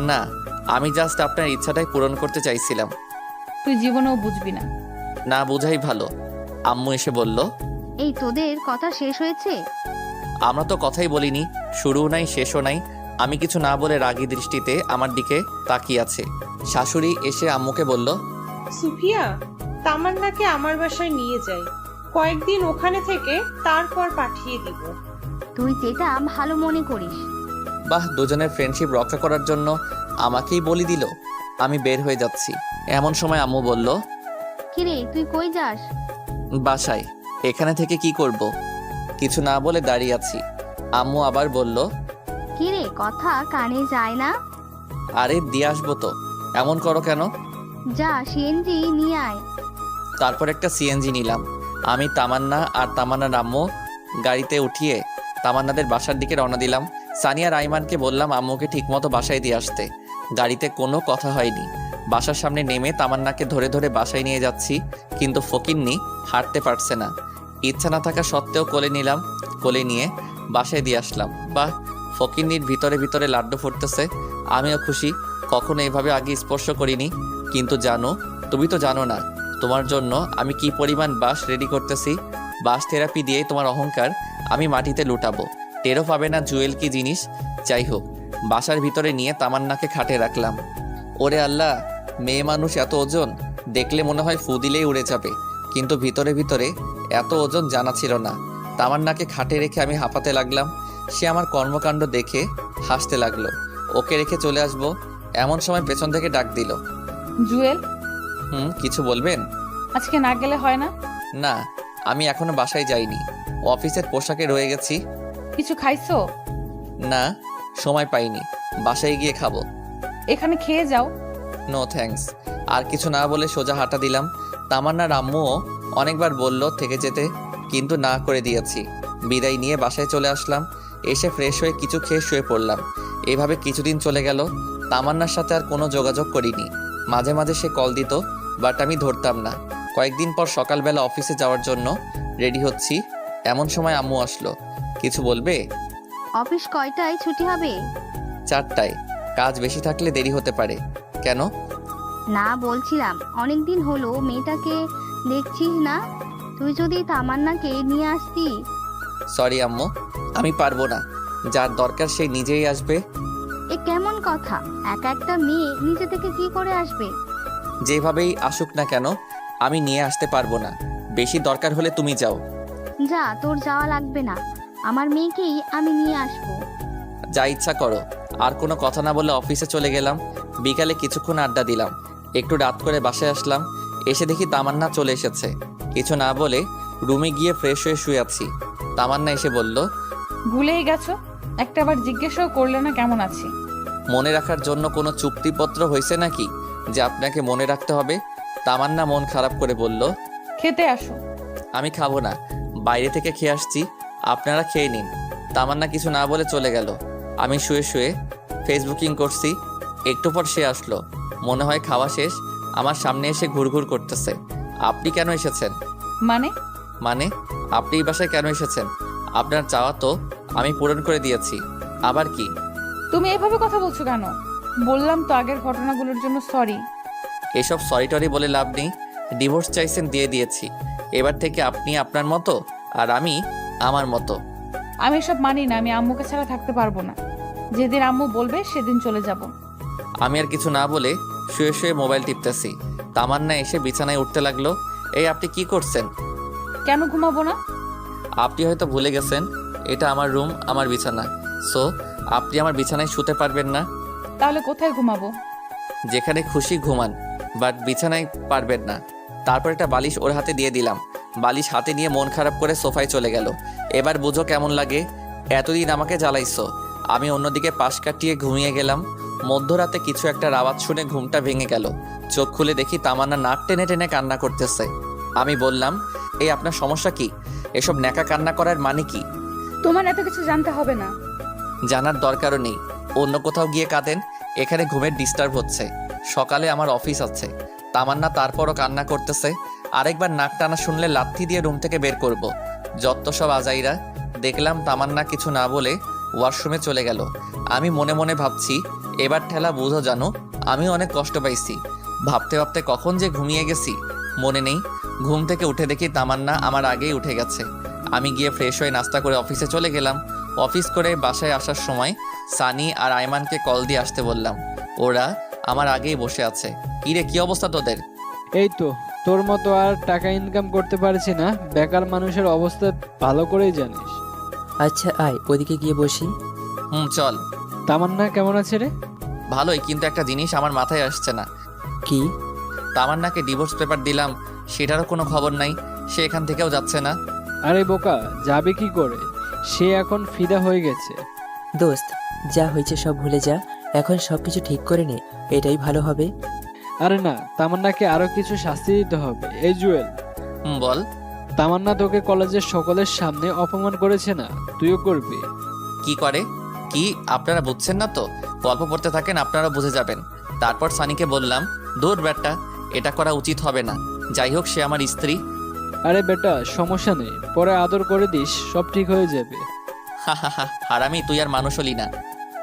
না, আমি জাস্ট আপনার ইচ্ছাটাই পূরণ করতে চাইছিলাম। তুই জীবনেও বুঝবি না। না বুঝাই ভালো। আম্মু এসে বলল, এই তোদের কথা শেষ হয়েছে? আমরা তো কথাই বলিনি, শুরুও নাই শেষও নাই। আমি কিছু না বলে রাগী দৃষ্টিতে আমার দিকে তাকিয়ে আছে। শাশুড়ি এসে আম্মুকে বলল, সুফিয়া, তামান্নাকে আমার বাসায় নিয়ে যাই, কয়েকদিন ওখানে থেকে তারপর পাঠিয়ে দিব। তুই যেটা ভালো মনে করিস। বাহ, দুজনের ফ্রেন্ডশিপ রক্ষা করার জন্য আমাকেই বলি দিল। আমি বের হয়ে যাচ্ছি। এমন সময় আম্মু বলল, কিরে, তুই কই যাস? বাসায়। এখানে থেকে কি করব? কিছু না বলে দাঁড়িয়ে আছি। আম্মু আবার বলল, কিরে, কথা কানে যায় না? আরে দিয়ে আসবো তো, এমন করো কেন? যা, সিএনজি নিয়ে আয়। তারপর একটা সিএনজি নিলাম। আমি, তামান্না আর তামান্নার আম্মু গাড়িতে উঠিয়ে তামান্নাদের বাসার দিকে রওনা দিলাম। সানিয়া রাইমানকে বললাম আম্মুকে ঠিকমতো বাসায় দিয়ে আসতে। গাড়িতে কোনো কথা হয়নি। বাসার সামনে নেমে তামান্নাকে ধরে ধরে বাসায় নিয়ে যাচ্ছি, কিন্তু ফকিন্নি হাঁটতে পারছে না। ইচ্ছা না থাকা সত্ত্বেও কোলে নিলাম। কোলে নিয়ে বাসায় দিয়ে আসলাম। বাহ, ফকিন্নির ভিতরে ভিতরে লাড্ডু ফুটতেছে। আমিও খুশি, কখনো এভাবে আগে স্পর্শ করিনি। কিন্তু জানো, তুমি তো জানো না তোমার জন্য আমি কি পরিমাণ বাঁশ রেডি করতেছি। বাঁশ থেরাপি দিয়ে তোমার অহংকার আমি মাটিতে লুটাবো, টেরও পাবে না জুয়েল কি জিনিস। যাই হোক, বাসার ভিতরে নিয়ে তামান্নাকে খাটে রাখলাম। ওরে আল্লাহ, মেয়ে মানুষ এত ওজন, দেখলে মনে হয় ফু দিলেই উড়ে যাবে, কিন্তু ভিতরে ভিতরে এত ওজন জানা ছিল না। তামান্নাকে খাটে রেখে আমি হাঁপাতে লাগলাম। সে আমার কর্মকাণ্ড দেখে হাসতে লাগলো। ওকে রেখে চলে আসবো এমন সময় পেছন থেকে ডাক দিল, জুয়েল। কিছু বলবেন? আজকে না গেলে হয় না? না, আমি এখনো বাসায় যাইনি, অফিসের পোশাকে রয়ে গেছি। কিছু খাইছো? না, সময় পাইনি, বাসায় গিয়ে খাবো। এখানে খেয়ে যাও। No thanks. আর কিছু না বলে সোজা হাঁটা দিলাম। তামান্নার আম্মুও অনেকবার বলল থেকে যেতে, কিন্তু না করে দিয়েছি। বিদায় নিয়ে বাসায় চলে আসলাম। এসে ফ্রেশ হয়ে কিছু খেয়ে শুয়ে পড়লাম। এভাবে কিছুদিন চলে গেল। তামান্নার সাথে আর কোনো যোগাযোগ করিনি। মাঝে মাঝে সে কল দিত, বাট আমি ধরতাম না। কয়েকদিন পর সকালবেলা অফিসে যাওয়ার জন্য রেডি হচ্ছি, এমন সময় আম্মু আসলো। কিছু বলবে? অফিস কয়টায় ছুটি হবে? 4টায়। কাজ বেশি থাকলে দেরি হতে পারে। কেন? না, বলছিলাম অনেকদিন হলো মেয়েটাকে দেখছিস না। তুই যদি তামান্নাকে নিয়ে আসতি। সরি আম্মু, আমি পারবো না। যার দরকার সে নিজেই আসবে। এ কেমন কথা? একা একটা মেয়ে নিজে থেকে কি করে আসবে? যেভাবেই আসুক না কেন, আমি নিয়ে আসতে পারবো না। বেশি দরকার হলে তুমি যাও। যা, তোর যাওয়া লাগবে না। আমার মেয়েকেই আমি নিয়ে আসবো। যা ইচ্ছা করো। আর কোনো কথা না বলে অফিসে চলে গেলাম। বিকালে কিছুক্ষণ আড্ডা দিলাম। একটু রাত করে বাসায় আসলাম। এসে দেখি তামান্না চলে এসেছে। কিছু না বলে রুমে গিয়ে ফ্রেশ হয়ে শুয়ে আছি। তামান্না এসে বলল, ভুলেই গেছো? একটা বার জিজ্ঞেসও করলে না কেমন আছি। মনে রাখার জন্য কোনো চুক্তিপত্র হয়েছে নাকি যে আপনাকে মনে রাখতে হবে? তামান্না মন খারাপ করে বলল, খেতে আসো। আমি খাবো না, বাইরে থেকে খেয়ে আসছি, আপনারা খেয়ে নিন। তামান্না কিছু না বলে চলে গেল। আমি শুয়ে শুয়ে ফেসবুকিং করছি। একটু পর সে আসলো। মনে হয় খাওয়া শেষ। আমার সামনে এসে ঘুরঘুর করতেছে। আপনি কেন এসেছেন? মানে আপনি এই বাসায় কেন এসেছেন? আপনার চাওয়া তো আমি পূরণ করে দিয়েছি। আবার কি? তুমি এভাবে কথা বলছো কেন? বললাম তো আগের ঘটনাগুলোর জন্য সরি। এসব সরি টরি বলে লাভ নেই। ডিভোর্স চাইছেন, দিয়ে দিয়েছি। এবার থেকে আপনি আপনার মতো আর আমি আমার মতো। আমি এসব মানি না। আমি আম্মুকে ছাড়া থাকতে পারবো না। যেদিন আম্মু বলবে সেদিন চলে যাব। আমি আর কিছু না বলে শুয়ে শুয়ে মোবাইল টিপতেছি। তামান্না এসে বিছানায় উঠতে লাগলো। এই আপনি কি করছেন? কেন ঘুমাবো না? আপনি হয়তো ভুলে গেছেন, এটা আমার রুম, আমার বিছানা। সো আপনি আমার বিছানায় শুতে পারবেন না। তাহলে কোথায় ঘুমাবো? যেখানে খুশি ঘুমান, বাট বিছানায় পারবেন না। তারপর একটা বালিশ ওর হাতে দিয়ে দিলাম। বালিশ হাতে নিয়ে মন খারাপ করে সোফায় চলে গেল। এবার বুঝো কেমন লাগে। এতদিন আমাকে জ্বালাইছো। আমি অন্যদিকে পাশ কাটিয়ে ঘুমিয়ে গেলাম। মধ্যরাতে কিছু একটা আওয়াজ শুনে ঘুমটা ভেঙে গেল। চোখ খুলে দেখি তামান্না নাক টেনে টেনে কান্না করতেছে। আমি বললাম, এই আপনার সমস্যা কি? এসব ন্যাকা কান্না করার মানে কি? তোমার এত কিছু জানতে হবে না। জানার দরকারও নেই। অন্য কোথাও গিয়ে কাঁদেন, এখানে ঘুমের ডিস্টার্ব হচ্ছে। সকালে আমার অফিস আছে। তামান্না তারপরও কান্না করতেছে। আরেকবার নাক টানা শুনলে লাথি দিয়ে রুম থেকে বের করব। যত সব আজাইরা। দেখলাম তামান্না কিছু না বলে ওয়াশরুমে চলে গেল। আমি মনে মনে ভাবছি, এবার ঠেলা বুঝো জানো, আমিও অনেক কষ্ট পাইছি। ভাবতে ভাবতে কখন যে ঘুমিয়ে গেছি মনে নেই। ঘুম থেকে উঠে দেখি তামান্না আমার আগেই উঠে গেছে। আমি গিয়ে ফ্রেশ হয়ে নাস্তা করে অফিসে চলে গেলাম। অফিস করে বাসায় আসার সময় সানি আর আয়মানকে কল দিয়ে আসতে বললাম। ওরা আমার আগেই বসে আছে। কিরে, কি অবস্থা তোদের? এই তো, তোর মতো আর টাকা ইনকাম করতে পারছি না। বেকার মানুষের অবস্থা ভালো করেই জানিস। আচ্ছা আয়, ওদিকে গিয়ে বসি। চল। তামান্না কেমন আছে রে? ভালোই, কিন্তু একটা জিনিস আমার মাথায় আসছে না। কি? তামান্নাকে ডিভোর্স পেপার দিলাম, সেটারও কোনো খবর নাই। সে এখান থেকেও যাচ্ছে না। আরে বোকা, যাবে কি করে? সে এখন ফিদা হয়ে গেছে। দোস্ত, যা হয়েছে সব ভুলে যা। এখন সব কিছু ঠিক করে নে, এটাই ভালো হবে। আরে না, তামান্নাকে আরো কিছু শাস্তি দিতে হবে। এই জুয়েল, বল। তামান্না তোকে কলেজের সকলের সামনে অপমান করেছে না, তুইও করবি। কি করে? কি আপনারা বুঝছেন না তো? গল্প পড়তে থাকেন, আপনারা বুঝে যাবেন। তারপর সানিকে বললাম, দূর ব্যাটা, এটা করা উচিত হবে না। যাই হোক, সে আমার স্ত্রী। আরে বেটা, সমস্যা নেই, পরে আদর করে দিস, সব ঠিক হয়ে যাবে। হা হা হা, হারামি, তুই আর মানুষ হলি না।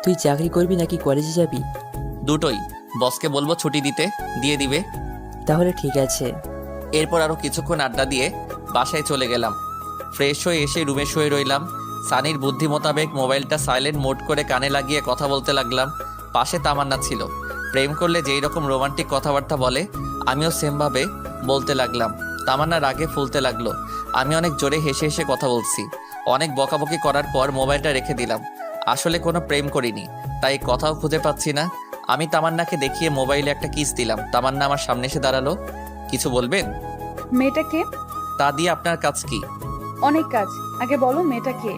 তুই চাকরি করবি নাকি কলেজে যাবি? দুটোই। বসকে বলবো ছুটি দিতে, দিয়ে দিবে। তাহলে ঠিক আছে। এরপর আরও কিছুক্ষণ আড্ডা দিয়ে বাসায় চলে গেলাম। ফ্রেশ হয়ে এসে রুমে শুয়ে রইলাম। সানির বুদ্ধি মোতাবেক মোবাইলটা সাইলেন্ট মোড করে কানে লাগিয়ে কথা বলতে লাগলাম। পাশে তামান্না ছিল। প্রেম করলে যেই রকম রোমান্টিক কথাবার্তা বলে, আমিও সেমভাবে বলতে লাগলাম। তামান্না রাগে ফুলতে লাগলো। আমি অনেক জোরে হেসে হেসে কথা বলছি। অনেক বকাবকি করার পর মোবাইলটা রেখে দিলাম। আসলে কোনো প্রেম করিনি, তাই কথাও খুঁজে পাচ্ছি না। আমি তামান্নাকে দেখিয়ে মোবাইলে একটা কিস দিলাম। তামান্না আমার সামনে এসে দাঁড়ালো। কিছু বলবেন? মেয়েটাকে? তা দিয়ে আপনার কাজ কি? অনেক কাজ। আগে বলো মেয়েটা কে?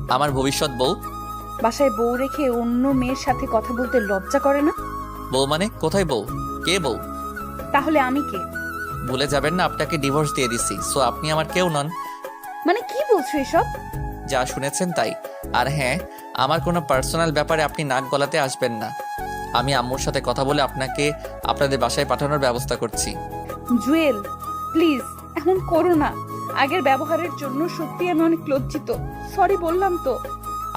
আমার ভবিষ্যৎ বউ। বাসায় বউ রেখে অন্য মেয়ের সাথে কথা বলতে লজ্জা করে না? বউ মানে কোথায় বউ? কে বউ? তাহলে আমি কে? ভুলে যাবেন না আপনাকে ডিভোর্স দিয়ে দিছি, সো আপনি আমার কেউ নন। মানে কি বলছো এসব? যা শুনেছেন তাই। আর হ্যাঁ, আমার কোনো পার্সোনাল ব্যাপারে আপনি নাক গলাতে আসবেন না। আমি আম্মুর সাথে কথা বলে আপনাকে আপনাদের বাসায় পাঠানোর ব্যবস্থা করছি। জুয়েল, প্লিজ এমন করো না। আগের ব্যবহারের জন্য সত্যি আমি অনেক লজ্জিত। সরি বললাম তো।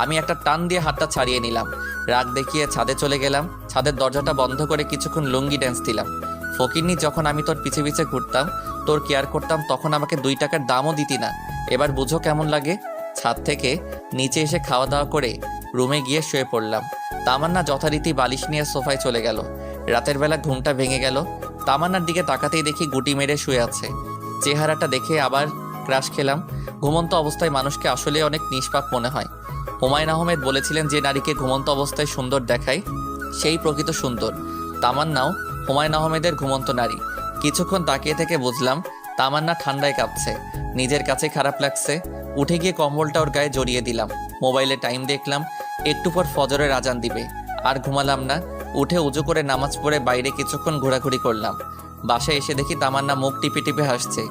আমি একটা টান দিয়ে হাতটা ছাড়িয়ে নিলাম। রাগ দেখিয়ে ছাদে চলে গেলাম। ছাদের দরজাটা বন্ধ করে কিছুক্ষণ লুঙ্গি ড্যান্স দিলাম। ফকিন্নি, যখন আমি তোর পিছে পিছে ঘুরতাম, তোর কেয়ার করতাম, তখন আমাকে 2 টাকার দামও দিতি না। এবার বুঝো কেমন লাগে। ছাদ থেকে নিচে এসে খাওয়া দাওয়া করে রুমে গিয়ে শুয়ে পড়লাম। তামান্না যথারীতি বালিশ নিয়ে সোফায় চলে গেল। রাতের বেলা ঘুমটা ভেঙে গেল। তামান্নার দিকে তাকাতেই দেখি গুটি মেরে শুয়ে আছে। চেহারাটা দেখে আবার ক্রাশ খেলাম। ঘুমন্ত অবস্থায় মানুষকে আসলে অনেক নিষ্পাপ মনে হয়। হুমায়ুন আহমেদ বলেছিলেন, যে নারীকে ঘুমন্ত অবস্থায় সুন্দর দেখায় সেই প্রকৃত সুন্দর। তামান্নাও হুমায়ুন আহমেদের ঘুমন্ত নারী। কিছুক্ষণ তাকিয়ে থেকে বুঝলাম তামান্না ঠান্ডায় কাঁপছে। নিজের কাছে খারাপ লাগছে। উঠে গিয়ে কম্বলটা ওর গায়ে জড়িয়ে দিলাম। মোবাইলে টাইম দেখলাম, একটু পর ফজরের আজান দিবে। আর ঘুমালাম না। উঠে উজু করে নামাজ পড়ে বাইরে কিছুক্ষণ ঘোরাঘুরি করলাম। বাসায় এসে দেখি তামান্না মুখ টিপে টিপে হাসছে।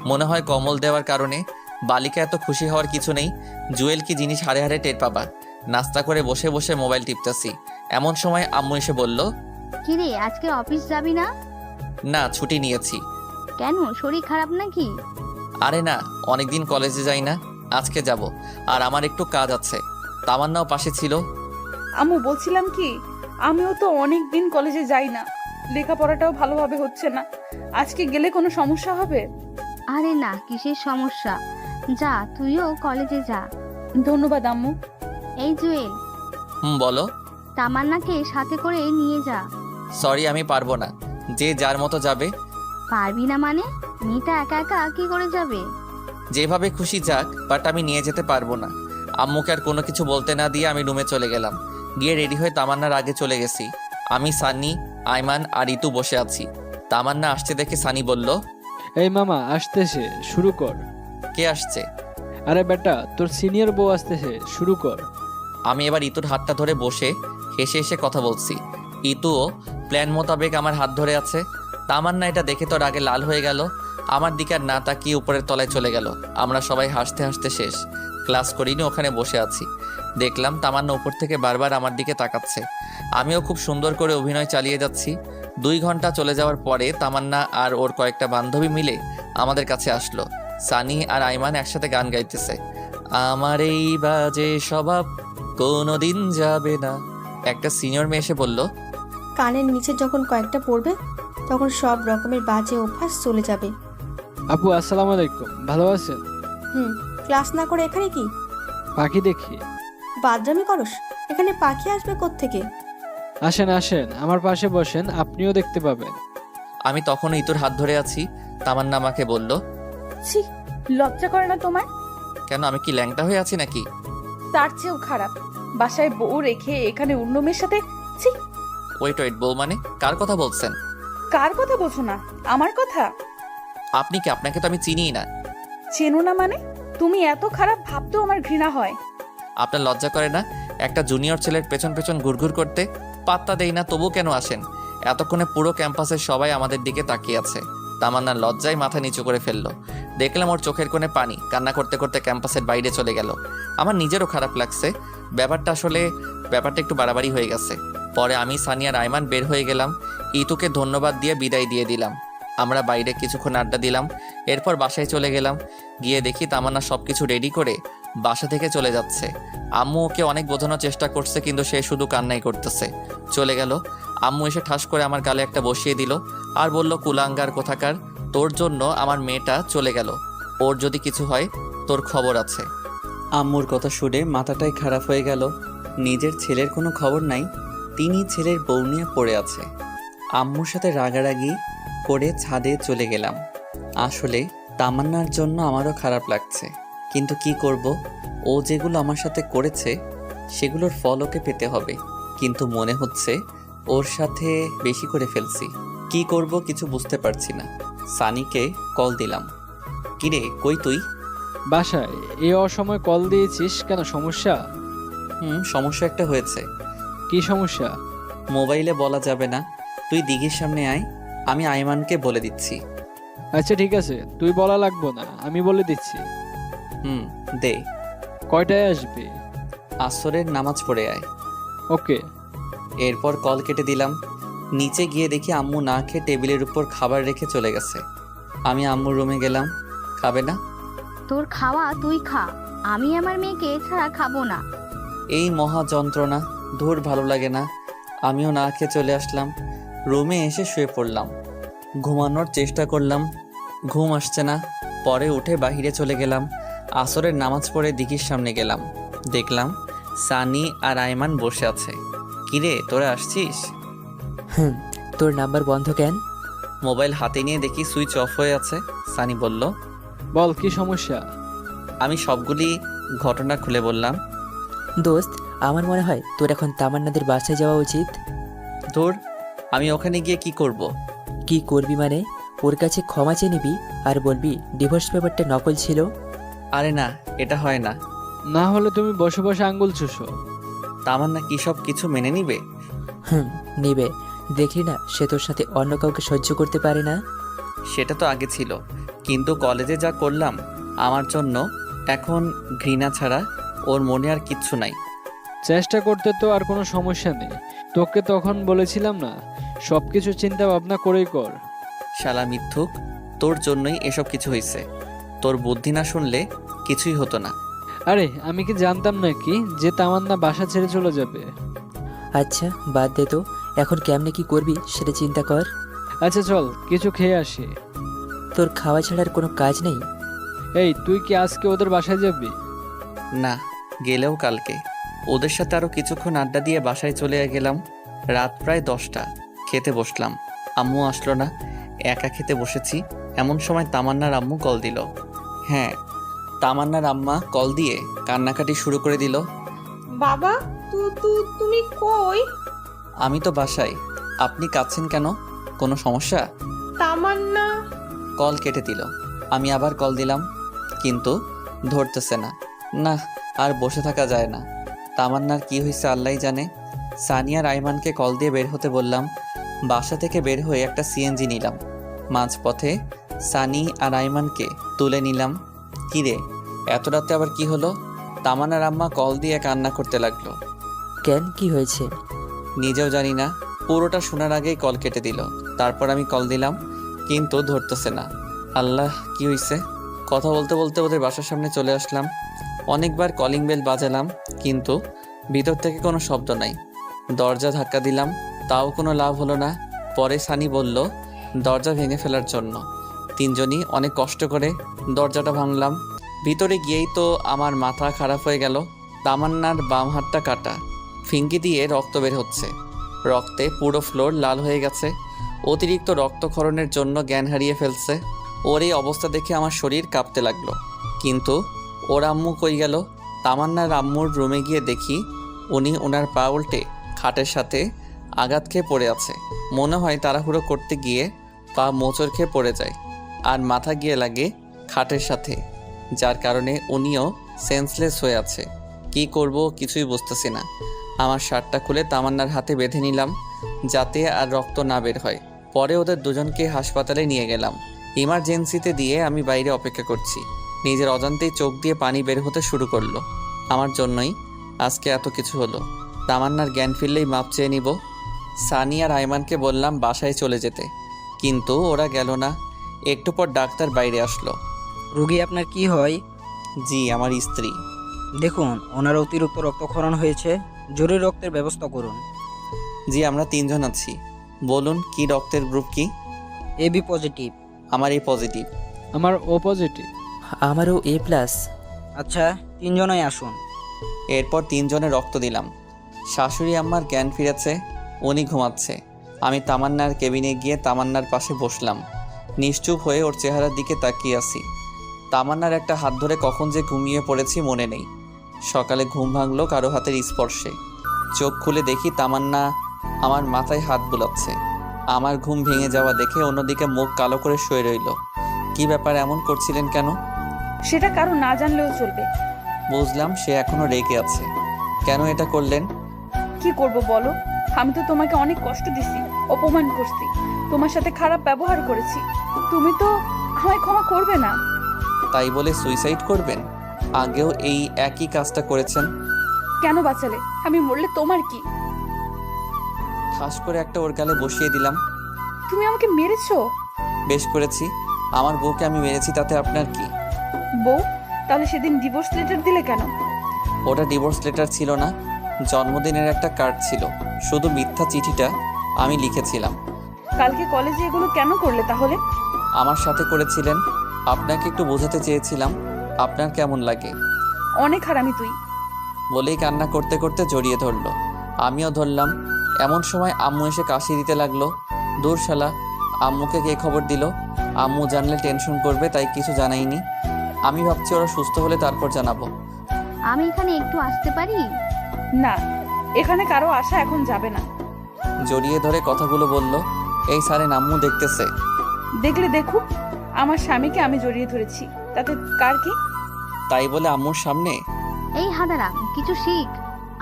মনে হয় কম্বল দেওয়ার কারণে। বালিকা এত খুশি হওয়ার কিছু নেই। জুয়েল কি জিনিস হাড়ে হাড়ে টের পাবা। নাস্তা করে বসে বসে মোবাইল টিপতেছি। এমন সময় আম্মু এসে বলল, কিরে, আজকে অফিস যাবি না? না, ছুটি নিয়েছি। কেন, শরীর খারাপ নাকি? আরে না, অনেকদিন কলেজে যাই না, আজকে যাব। আর আমার একটু কাজ আছে। তামান্নাও পাশে ছিল। আম্মু, বলছিলাম কি, আমিও তো অনেক দিন কলেজে যাই না। লেখাপড়াটাও ভালোভাবে হচ্ছে না। আজকে গেলে কোনো সমস্যা হবে? আরে না, কিসের সমস্যা? যা, তুইও কলেজে যা। ধন্যবাদ আম্মু। এই জুয়েল, বলো। তামান্নাকে সাথে করে নিয়ে যা। সরি, আমি পারবো না। যে যার মতো যাবে। পারবি না মানে? মেয়েটা একা একা কি করে যাবে? যেভাবে খুশি যাক, বাট আমি নিয়ে যেতে পারবো না। আম্মুকে আর কোনো কিছু বলতে না দিয়ে আমি রুমে চলে গেলাম। গিয়ে রেডি হয়ে তামান্নার আগে চলে গেছি। আমি, সানি, আইমান আর ইতু বসে আছি। তামান্না আসছে দেখে সানি বলল, এই মামা আসতেছে, শুরু কর। কে আসছে? আরে বেটা, তোর সিনিয়র বউ আসতেছে, শুরু কর। আমি এবার ইতুর হাতটা ধরে বসে হেসে হেসে কথা বলছি। ইতুও প্ল্যান মোতাবেক আমার হাত ধরে আছে। তামান্না এটা দেখে তোর আগে লাল হয়ে গেল। আমার দিকে আর না তাকিয়ে উপরের তলায় চলে গেল। আমরা সবাই হাসতে হাসতে শেষ। ক্লাস করিনি, ওখানে বসে আছি। দেখলাম তামান্না উপর থেকে বারবার আমার দিকে তাকাচ্ছে। আমিও খুব সুন্দর করে অভিনয় চালিয়ে যাচ্ছি। 2 ঘন্টা চলে যাওয়ার পরে তামান্না আর ওর কয়েকটা বান্ধবী মিলে আমাদের কাছে আসলো। সানি আর আইমান একসাথে গান গাইতেছে। আমার এই বাজে স্বভাব কোনোদিন যাবে না। একটা সিনিয়র মেয়ে এসে বলল, কানের নিচে যখন কয়েকটা পড়বে তখন সব রকমের বাজে অভ্যাস চলে যাবে। আপু আসসালামু আলাইকুম, ভালো আছেন? ক্লাস না করে এখানে কি পাখি দেখি। বাদরামি করস? এখানে পাখি আসবে কোত্থেকে? আসেন আসেন, আমার পাশে বসেন, আপনিও দেখতে পাবেন। আমি তখন ইতুর হাত ধরে আছি। তামান্না আমাকে বলল, ছি, লজ্জা করে না তোমার? কেন, আমি কি ল্যাংটা হয়ে আছি নাকি? তার চেয়েও খারাপ, বাসায় বউ রেখে এখানে অন্য মেয়ের সাথে। ছি। ওয়েট, বউ মানে কার কথা বলছেন? কার কথা বলছো না? আমার কথা। আপনি কি? আপনাকে তো আমি চিনিই না। চেনো না মানে? তুমি এত খারাপ ভাবতেও আমার ঘৃণা হয়। আপনার লজ্জা করে না একটা জুনিয়র ছেলের পেছন পেছন ঘুরঘুর করতে? পাত্তা দেই না, তবু কেন আসেন? এতক্ষণে পুরো ক্যাম্পাসের সবাই আমাদের দিকে তাকিয়ে আছে। তামান্নার লজ্জায় মাথা নিচু করে ফেললো। দেখলাম ওর চোখের কোণে পানি। কান্না করতে করতে ক্যাম্পাসের বাইরে চলে গেল। আমার নিজেরও খারাপ লাগছে। ব্যাপারটা একটু বাড়াবাড়ি হয়ে গেছে। পরে আমি, সানি আর আইমান বের হয়ে গেলাম। ইতুকে ধন্যবাদ দিয়ে বিদায় দিয়ে দিলাম। আমরা বাইরে কিছুক্ষণ আড্ডা দিলাম। এরপর বাসায় চলে গেলাম। গিয়ে দেখি তামান্না সব কিছু রেডি করে বাসা থেকে চলে যাচ্ছে। আম্মু ওকে অনেক বোঝানোর চেষ্টা করছে, কিন্তু সে শুধু কান্নাই করতেছে। চলে গেল। আম্মু এসে ঠাস করে আমার গালে একটা বসিয়ে দিল আর বলল, কুলাঙ্গার কোথাকার, তোর জন্য আমার মেয়েটা চলে গেল। ওর যদি কিছু হয় তোর খবর আছে। আম্মুর কথা শুনে মাথাটাই খারাপ হয়ে গেল। নিজের ছেলের কোনো খবর নাই, তিনি ছেলের বউ নিয়ে পড়ে আছে। আম্মুর সাথে রাগারাগি করে ছাদে চলে গেলাম। আসলে তামান্নার জন্য আমারও খারাপ লাগছে, কিন্তু কি করব, ও যেগুলো আমার সাথে করেছে সেগুলোর ফল ওকে পেতে হবে। কিন্তু মনে হচ্ছে ওর সাথে বেশি করে ফেলছি। কি করব কিছু বুঝতে পারছি না। সানিকে কল দিলাম। কিরে, কই তুই? বাসায়। এই অসময় কল দিয়েছিস কেন, সমস্যা? সমস্যা একটা হয়েছে। কি সমস্যা? মোবাইলে বলা যাবে না, তুই দিঘির সামনে আয়, আমি আইমানকে বলে দিচ্ছি। আচ্ছা ঠিক আছে, তুই বলা লাগবো না, আমি বলে দিচ্ছি। দে। কয়টায় আসবি? আসরের নামাজ পড়ে আয়। ওকে। এরপর কল কেটে দিলাম। নিচে গিয়ে দেখি আম্মু না খেয়ে টেবিলের উপর খাবার রেখে চলে গেছে। আমি আম্মুর রুমে গেলাম। খাবে না? তোর খাওয়া তুই খা, আমি আমার মেয়েকে ছাড়া খাবো না। এই মহা যন্ত্রণা, ধুর ভালো লাগে না। আমিও না খেয়ে চলে আসলাম। রুমে এসে শুয়ে পড়লাম। ঘুমানোর চেষ্টা করলাম, ঘুম আসছে না। পরে উঠে বাহিরে চলে গেলাম। আসরের নামাজ পড়ে দিঘির সামনে গেলাম। দেখলাম সানি আর আয়মান বসে আছে। কিরে, তোরা আসছিস? তোর নাম্বার বন্ধ কেন? মোবাইল হাতে নিয়ে দেখি সুইচ অফ হয়ে আছে। সানি বলল, বল কি সমস্যা? আমি সবগুলি ঘটনা খুলে বললাম। দোস্ত, আমার মনে হয় তোর এখন তামান্নাদের বাসায় যাওয়া উচিত। ধুর, আমি ওখানে গিয়ে কি করব? কি করবি মানে? ওর কাছে ক্ষমা চেয়ে নিবি আর বলবি ডিভোর্স পেপারটা নকল ছিল। আরে না, এটা হয় না। না হলে তুমি বসে বসে আঙ্গুল চুষো। তামান্না কি সব কিছু মেনে নিবে? নেবে। দেখলি না, সে তোর সাথে অন্য কাউকে সহ্য করতে পারে না। সেটা তো আগে ছিল, কিন্তু কলেজে যা করলাম আমার জন্য এখন ঘৃণা ছাড়া ওর মনে আর কিচ্ছু নাই। চেষ্টা করতে তো আর কোনো সমস্যা নেই। তোকে তখন বলেছিলাম না, সবকিছু চিন্তা ভাবনা করেই কর। শালা মিথ্যুক, তোর জন্যই এসব কিছু হয়েছে। তোর বুদ্ধি না শুনলে কিছুই হতো না। আরে আমি কি জানতাম নাকি যে তামান্না বাসা ছেড়ে চলে যাবে? আচ্ছা বাদ দে তো, এখন কেমনে কি করবি সেটা চিন্তা কর। আচ্ছা চল কিছু খেয়ে আসি। তোর খাওয়া ছাড়ার কোনো কাজ নেই? এই তুই কি আজকে ওদের বাসায় যাবি? না, গেলেও কালকে। ওদের সাথে আরও কিছুক্ষণ আড্ডা দিয়ে বাসায় চলে গেলাম। রাত প্রায় 10টা। খেতে বসলাম। আম্মু আসলো না, একা খেতে বসেছি। এমন সময় তামান্নার আম্মু কল দিল। হ্যাঁ, তামান্নার আম্মা কল দিয়ে কান্নাকাটি শুরু করে দিল। বাবা, তুমি কই? আমি তো বাসায়। আপনি কাঁদছেন কেন? কোনো সমস্যা? তামান্না। কল কেটে দিল। আমি আবার কল দিলাম, কিন্তু ধরতেছে না। না, আর বসে থাকা যায় না। তামান্নার কি হয়েছে আল্লাহই জানে। সানিয়ার আইমানকে কল দিয়ে বের হতে বললাম। বাসা থেকে বের হয়ে একটা সিএনজি নিলাম। মাঝপথে সানি আর আইমানকে তুলে নিলাম। কিরে, এত রাতে আবার কি হলো? তামান্নার আম্মা কল দিয়ে কান্না করতে লাগলো। কেন, কি হয়েছে? নিজেও জানি না। পুরোটা শোনার আগেই কল কেটে দিল। তারপর আমি কল দিলাম, কিন্তু ধরতেছে না। আল্লাহ, কি হয়েছে? কথা বলতে বলতে ওদের বাসার সামনে চলে আসলাম। অনেকবার কলিং বেল বাজালাম, কিন্তু ভিতর থেকে কোনো শব্দ নাই। দরজা ধাক্কা দিলাম, তাও কোনো লাভ হলো না। পরে সানি বলল দরজা ভেঙে ফেলার জন্য। তিনজনই অনেক কষ্ট করে দরজাটা ভাঙলাম। ভিতরে গিয়েই তো আমার মাথা খারাপ হয়ে গেল। তামান্নার বাম হাতটা কাটা, ফিঙ্কি দিয়ে রক্ত বের হচ্ছে। রক্তে পুরো ফ্লোর লাল হয়ে গেছে। অতিরিক্ত রক্তক্ষরণের জন্য জ্ঞান হারিয়ে ফেলছে। ওর এই অবস্থা দেখে আমার শরীর কাঁপতে লাগলো। কিন্তু ওর আম্মু কই গেল? তামান্নার আম্মুর রুমে গিয়ে দেখি উনি ওনার পা উল্টে খাটের সাথে আঘাত খেয়ে পড়ে আছে। মনে হয় তাড়াহুড়ো করতে গিয়ে পা মোচড় খেয়ে পড়ে যায়, আর মাথা গিয়ে লাগে খাটের সাথে, যার কারণে উনিও সেন্সলেস হয়ে আছে। কি করব কিছুই বুঝতেছি না। আমার শার্টটা খুলে তামান্নার হাতে বেঁধে নিলাম, যাতে আর রক্ত না বের হয়। পরে ওদের দুজনকে হাসপাতালে নিয়ে গেলাম। ইমার্জেন্সিতে দিয়ে আমি বাইরে অপেক্ষা করছি। নিজের অজান্তেই চোখ দিয়ে পানি বের হতে শুরু করলো। আমার জন্যই আজকে এত কিছু হলো। তামান্নার জ্ঞান ফিরলেই মাপ চেয়ে নিব। সানি আর আইমানকে বললাম বাসায় চলে যেতে, কিন্তু ওরা গেল না। একটু পর ডাক্তার বাইরে আসলো। রোগী আপনার কি হয়? জি, আমার স্ত্রী। দেখুন, ওনার অতিরিক্ত রক্তক্ষরণ হয়েছে, জরুরি রক্তের ব্যবস্থা করুন। জি, আমরা 3 জন আছি। বলুন, কি রক্তের গ্রুপ কি? AB positive. আমার এ পজিটিভ। আমার ও পজিটিভ। আমারও A+। আচ্ছা, 3 জনই আসুন। এরপর 3 জনের রক্ত দিলাম। শাশুড়ি আম্মার জ্ঞান ফিরেছে, উনি ঘুমাচ্ছে। আমি তামান্নার কেবিনে গিয়ে তামান্নার পাশে বসলাম। নিশ্চুপ হয়ে ওর চেহারার দিকে তাকিয়ে আছি। তামান্নার একটা হাত ধরে কখন যে ঘুমিয়ে পড়েছি মনে নেই। সকালে ঘুম ভাঙলো কারো হাতের স্পর্শে। চোখ খুলে দেখি তামান্না আমার মাথায় হাত বুলাচ্ছে। আমার ঘুম ভেঙে যাওয়া দেখে অন্যদিকে মুখ কালো করে শুয়ে রইল। কি ব্যাপার, এমন করছিলেন কেন? সেটা কারো না জানলেও চলবে। বুঝলাম সে এখনো রেগে আছে। কেন এটা করলেন? কি করব বলো? আমি তো তোমাকে অনেক কষ্ট দিছি, অপমান করছি, তোমার সাথে খারাপ ব্যবহার করেছি। তুমি তো আমায় ক্ষমা করবে না। তাই বলে সুইসাইড করবেন? আগেও এই একই কাজটা করেছেন। কেন বাঁচালে? আমি মরলে তোমার কি? ঠাস করে একটা ওর গালে বসিয়ে দিলাম। তুমি আমাকে মেরেছো? বেশ করেছি। আমার বউকে আমি মেরেছি, তাতে আপনার কি? বউ? তাহলে সেদিন ডিভোর্স লেটার দিলে কেন? ওটা ডিভোর্স লেটার ছিল না, জন্মদিনের একটা কার্ড ছিল। শুধু মিথ্যা চিঠিটা আমি লিখেছিলাম। কালকে কলেজে এগুলো কেন করলে তাহলে? আমার সাথে করেছিলেন, আপনাকে একটু বোঝাতে চেয়েছিলাম আপনার কেমন লাগে। অনেক হারামি তুই। বলেই কান্না করতে করতে জড়িয়ে ধরলো। আমিও ধরলাম। এমন সময় আম্মু এসে কাশি দিতে লাগলো। দূর শালা, আম্মুকে কে খবর দিল? আম্মু জানলে টেনশন করবে, তাই কিছু জানাইনি। আমি ভাবছি ওরা সুস্থ হলে তারপর জানাবো। আমি এখানে একটু আসতে পারি? না, এখানে কারো আশা এখন যাবে না। জড়িয়ে ধরে কথাগুলো বলল। এই সারে আম্মু দেখতেছে। দেখলে দেখুক, আমার স্বামীকে আমি জড়িয়ে ধরেছি, তাতে কার কি? তাই বলে আম্মুর সামনে? এই হাদারাম, কিছু শিখ।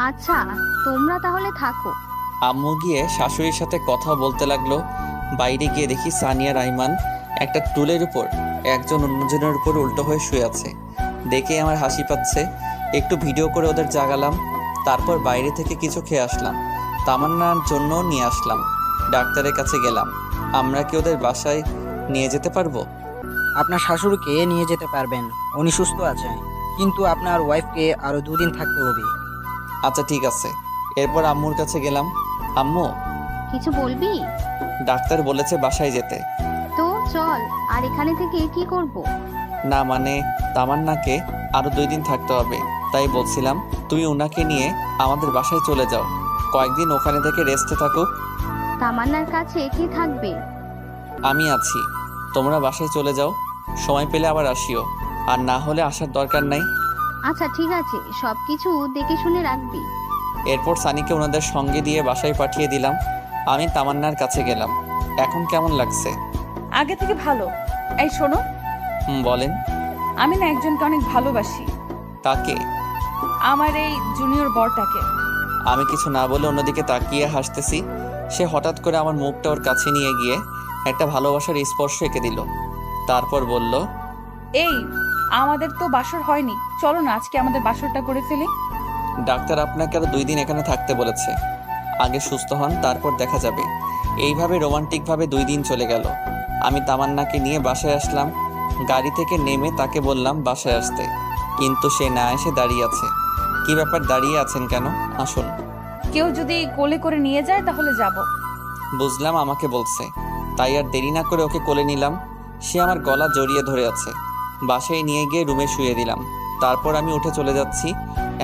আচ্ছা, তোমরা তাহলে থাকো। আম্মু গিয়ে শাশুড়ির সাথে কথা বলতে লাগলো। বাইরে গিয়ে দেখি সানিয়া রাইমান একটা টুলের উপর একজন অন্যজনের উপর উল্টো হয়ে শুয়ে আছে। দেখে আমার হাসি পাচ্ছে। একটু ভিডিও করে ওদের জাগালাম। তারপর বাইরে থেকে কিছু খেয়ে আসলাম। তামান্নার জন্য নিয়ে আসলাম। ডাক্তারের কাছে গেলাম। আমরা কি ওদের বাসায় নিয়ে যেতে পারবো? আপনার শাশুড়িকে নিয়ে যেতে পারবেন, উনি সুস্থ আছেন, কিন্তু আপনার ওয়াইফকে আরো 2 দিন থাকতে হবে। আচ্ছা ঠিক আছে। এরপর আম্মুর কাছে গেলাম। আম্মু, কিছু বলবি? ডাক্তার বলেছে বাসায় যেতে। তো চল। আর এখানে থেকে কি করব? না মানে, তামান্নাকে আরো 2 দিন থাকতে হবে, তাই বলছিলাম তুমি ওনাকে নিয়ে আমাদের বাসায় চলে যাও। কয়েকদিন ওখানে থেকে রেস্টে থাকুক। তামান্নার কাছে কে থাকবে? আমি আছি। তোমরা বাসায় চলে যাও, সময় পেলে আবার আসিও, আর না হলে আসার দরকার নাই। আচ্ছা ঠিক আছে, সবকিছু দেখে শুনে রাখবি। এরপর সানিকে ওনাদের সঙ্গে দিয়ে বাসায় পাঠিয়ে দিলাম। আমি তামান্নার কাছে গেলাম। এখন কেমন লাগছে? আগে থেকে ভালো। এই শোনো, বলেন। আমি না একজনকে অনেক ভালোবাসি। তাকে? আমার এই জুনিয়র বরটাকে। আমি কিছু না বলে অন্যদিকে তাকিয়ে হাসতেছি। সে হঠাৎ করে আমার মুখটা ওর কাছে নিয়ে গিয়ে একটা ভালোবাসার স্পর্শ এঁকে দিল। তারপর বলল, এই, আমাদের তো বাসর হয়নি, চলো না আজকে আমাদের বাসরটা করে ফেলি। ডাক্তার আপনাকে আরো 2 দিন এখানে থাকতে বলেছে। আগে সুস্থ হন, তারপর দেখা যাবে। এইভাবে রোমান্টিকভাবে 2 দিন চলে গেল। আমি তামান্নাকে নিয়ে বাসায় আসলাম। গাড়ি থেকে নেমে তাকে বললাম বাসায় আসতে, কিন্তু সে না এসে দাঁড়িয়ে আছে। কি ব্যাপার, দাঁড়িয়ে আছেন কেন? আসুন। কেউ যদি কোলে করে নিয়ে যায় তাহলে যাব। বুঝলাম আমাকে বলছে, তাই আর দেরি না করে ওকে কোলে নিলাম। সে আমার গলা জড়িয়ে ধরে আছে। বাসায় নিয়ে গিয়ে রুমে শুয়ে দিলাম। তারপর আমি উঠে চলে যাচ্ছি।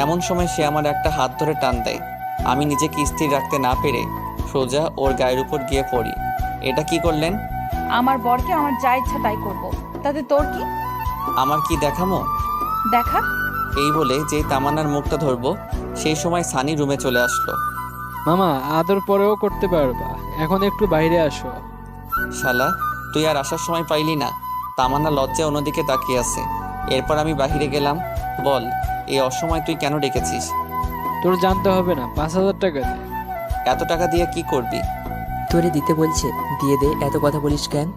এমন সময় সে আমার একটা হাত ধরে টান দেয়। আমি নিজেকে স্থির রাখতে না পেরে সোজা ওর গায়ের উপর গিয়ে পড়ি। এটা কি করলেন? আমার বরকে আমার যা ইচ্ছা তাই করব, তাতে তোর কি? আমার কি দেখামো? দেখা। এই বলে যেই তামান্নার মুখটা ধরবো, সেই সময় সানি রুমে চলে আসলো। মামা, আদর পরেও করতে পারবা, এখন একটু বাইরে আসো। শালা, তুই আর আসার সময় পাইলি না? তামান্না লজ্জায় অন্যদিকে তাকিয়ে আছে। এরপর আমি বাহিরে গেলাম। বল, এই অসময় তুই কেন ডেকেছিস? তোর জানতে হবে না, 5,000 টাকা দে। এত টাকা দিয়ে কি করবি? তোরে দিতে বলছে, দিয়ে দে, এত কথা বলিস কেন?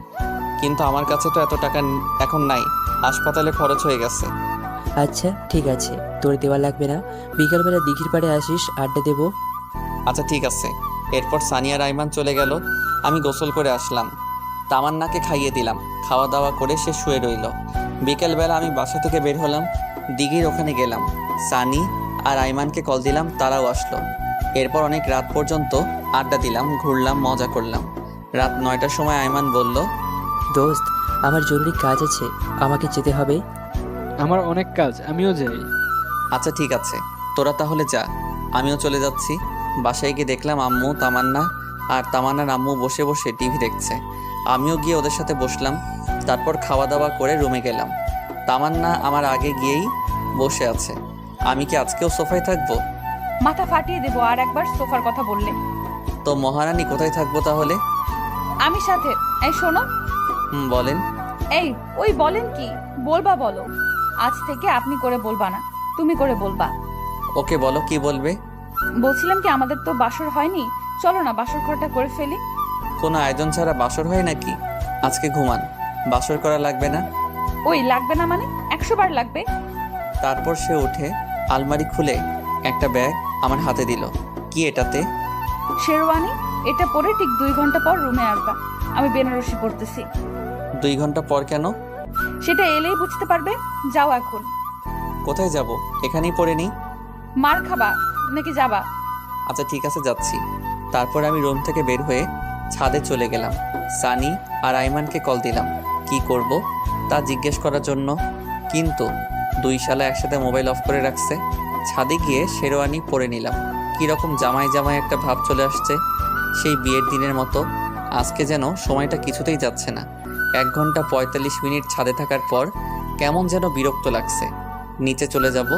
কিন্তু আমার কাছে তো এত টাকা এখন নাই, হাসপাতালে খরচ হয়ে গেছে। আচ্ছা ঠিক আছে, তোর দেওয়া লাগবে না, বিকালবেলা দিঘির পাড়ে আসিস, আড্ডা দেবো। আচ্ছা ঠিক আছে। এরপর সানিয়া রাইমান চলে গেল। আমি গোসল করে আসলাম। তামান্নাকে খাইয়ে দিলাম। খাওয়া দাওয়া করে সে শুয়ে রইল। বিকেলবেলা আমি বাসা থেকে বের হলাম। দিঘির ওখানে গেলাম। সানি আর আইমানকে কল দিলাম, তারাও আসলো। এরপর অনেক রাত পর্যন্ত আড্ডা দিলাম, ঘুরলাম, মজা করলাম। রাত 9টার সময় আইমান বলল, দোস্ত, আমার জরুরি কাজ আছে, আমাকে যেতে হবে। আমার অনেক কাজ, আমিও যাই। আচ্ছা ঠিক আছে, তোরা তাহলে যা, আমিও চলে যাচ্ছি। বাসায় গিয়ে দেখলাম আম্মু, তামান্না আর তামান্নার আম্মু বসে বসে টিভি দেখছে। আমিও গিয়ে ওদের সাথে বসলাম। তারপর খাওয়া দাওয়া করে রুমে গেলাম। তামান্না আমার আগে গিয়েই বসে আছে। আমি কি আজকেও সোফায় থাকবো? মাথা ফাটিয়ে দেবো আর একবার সোফার কথা বললে। তো মহারানী কোথায় থাকবো তাহলে? আমি সাথে। এই শোনো। বলেন। এই, ওই বলেন কি বলবা বলো। আজ থেকে আপনি করে বলবা না, তুমি করে বলবা। ওকে বলো কি বলবে। বলছিলাম কি আমাদের তো বাসর হয়নি, চলো না বাসর ঘরটা করে ফেলি। কোনো আয়োজন ছাড়া বাসর হয় নাকি? আজকে ঘুমান, বাসর করা লাগবে না। ওই লাগবে না মানে 100 বার লাগবে। তারপর সে উঠে আলমারি খুলে একটা ব্যাগ আমার হাতে দিল। কি এটাতে? শেরওয়ানি, এটা পরে ঠিক 2 ঘন্টা পর রুমে আসবা। আমি বেনারসি পড়তেছি। 2 ঘন্টা পর কেন? সেটা এলেই বুঝতে পারবে। যাও এখন। কোথায় যাব? এখানেই পরে নিই। মার খাবা নাকি যাবা? আচ্ছা ঠিক আছে, যাচ্ছি। তারপর আমি রুম থেকে বের হয়ে ছাদে চলে গেলাম। সানি আর আইমানকে কল দিলাম কি করব তা জিজ্ঞেস করার জন্য, কিন্তু 2 শালা একসাথে মোবাইল অফ করে রাখছে। ছাদে গিয়ে শেরওয়ানি পরে নিলাম। কীরকম জামাই জামাই একটা ভাব চলে আসছে, সেই বিয়ের দিনের মতো। আজকে যেন সময়টা কিছুতেই যাচ্ছে না। 1 ঘন্টা 45 মিনিট ছাদে থাকার পর কেমন যেন বিরক্ত লাগছে। নিচে চলে যাব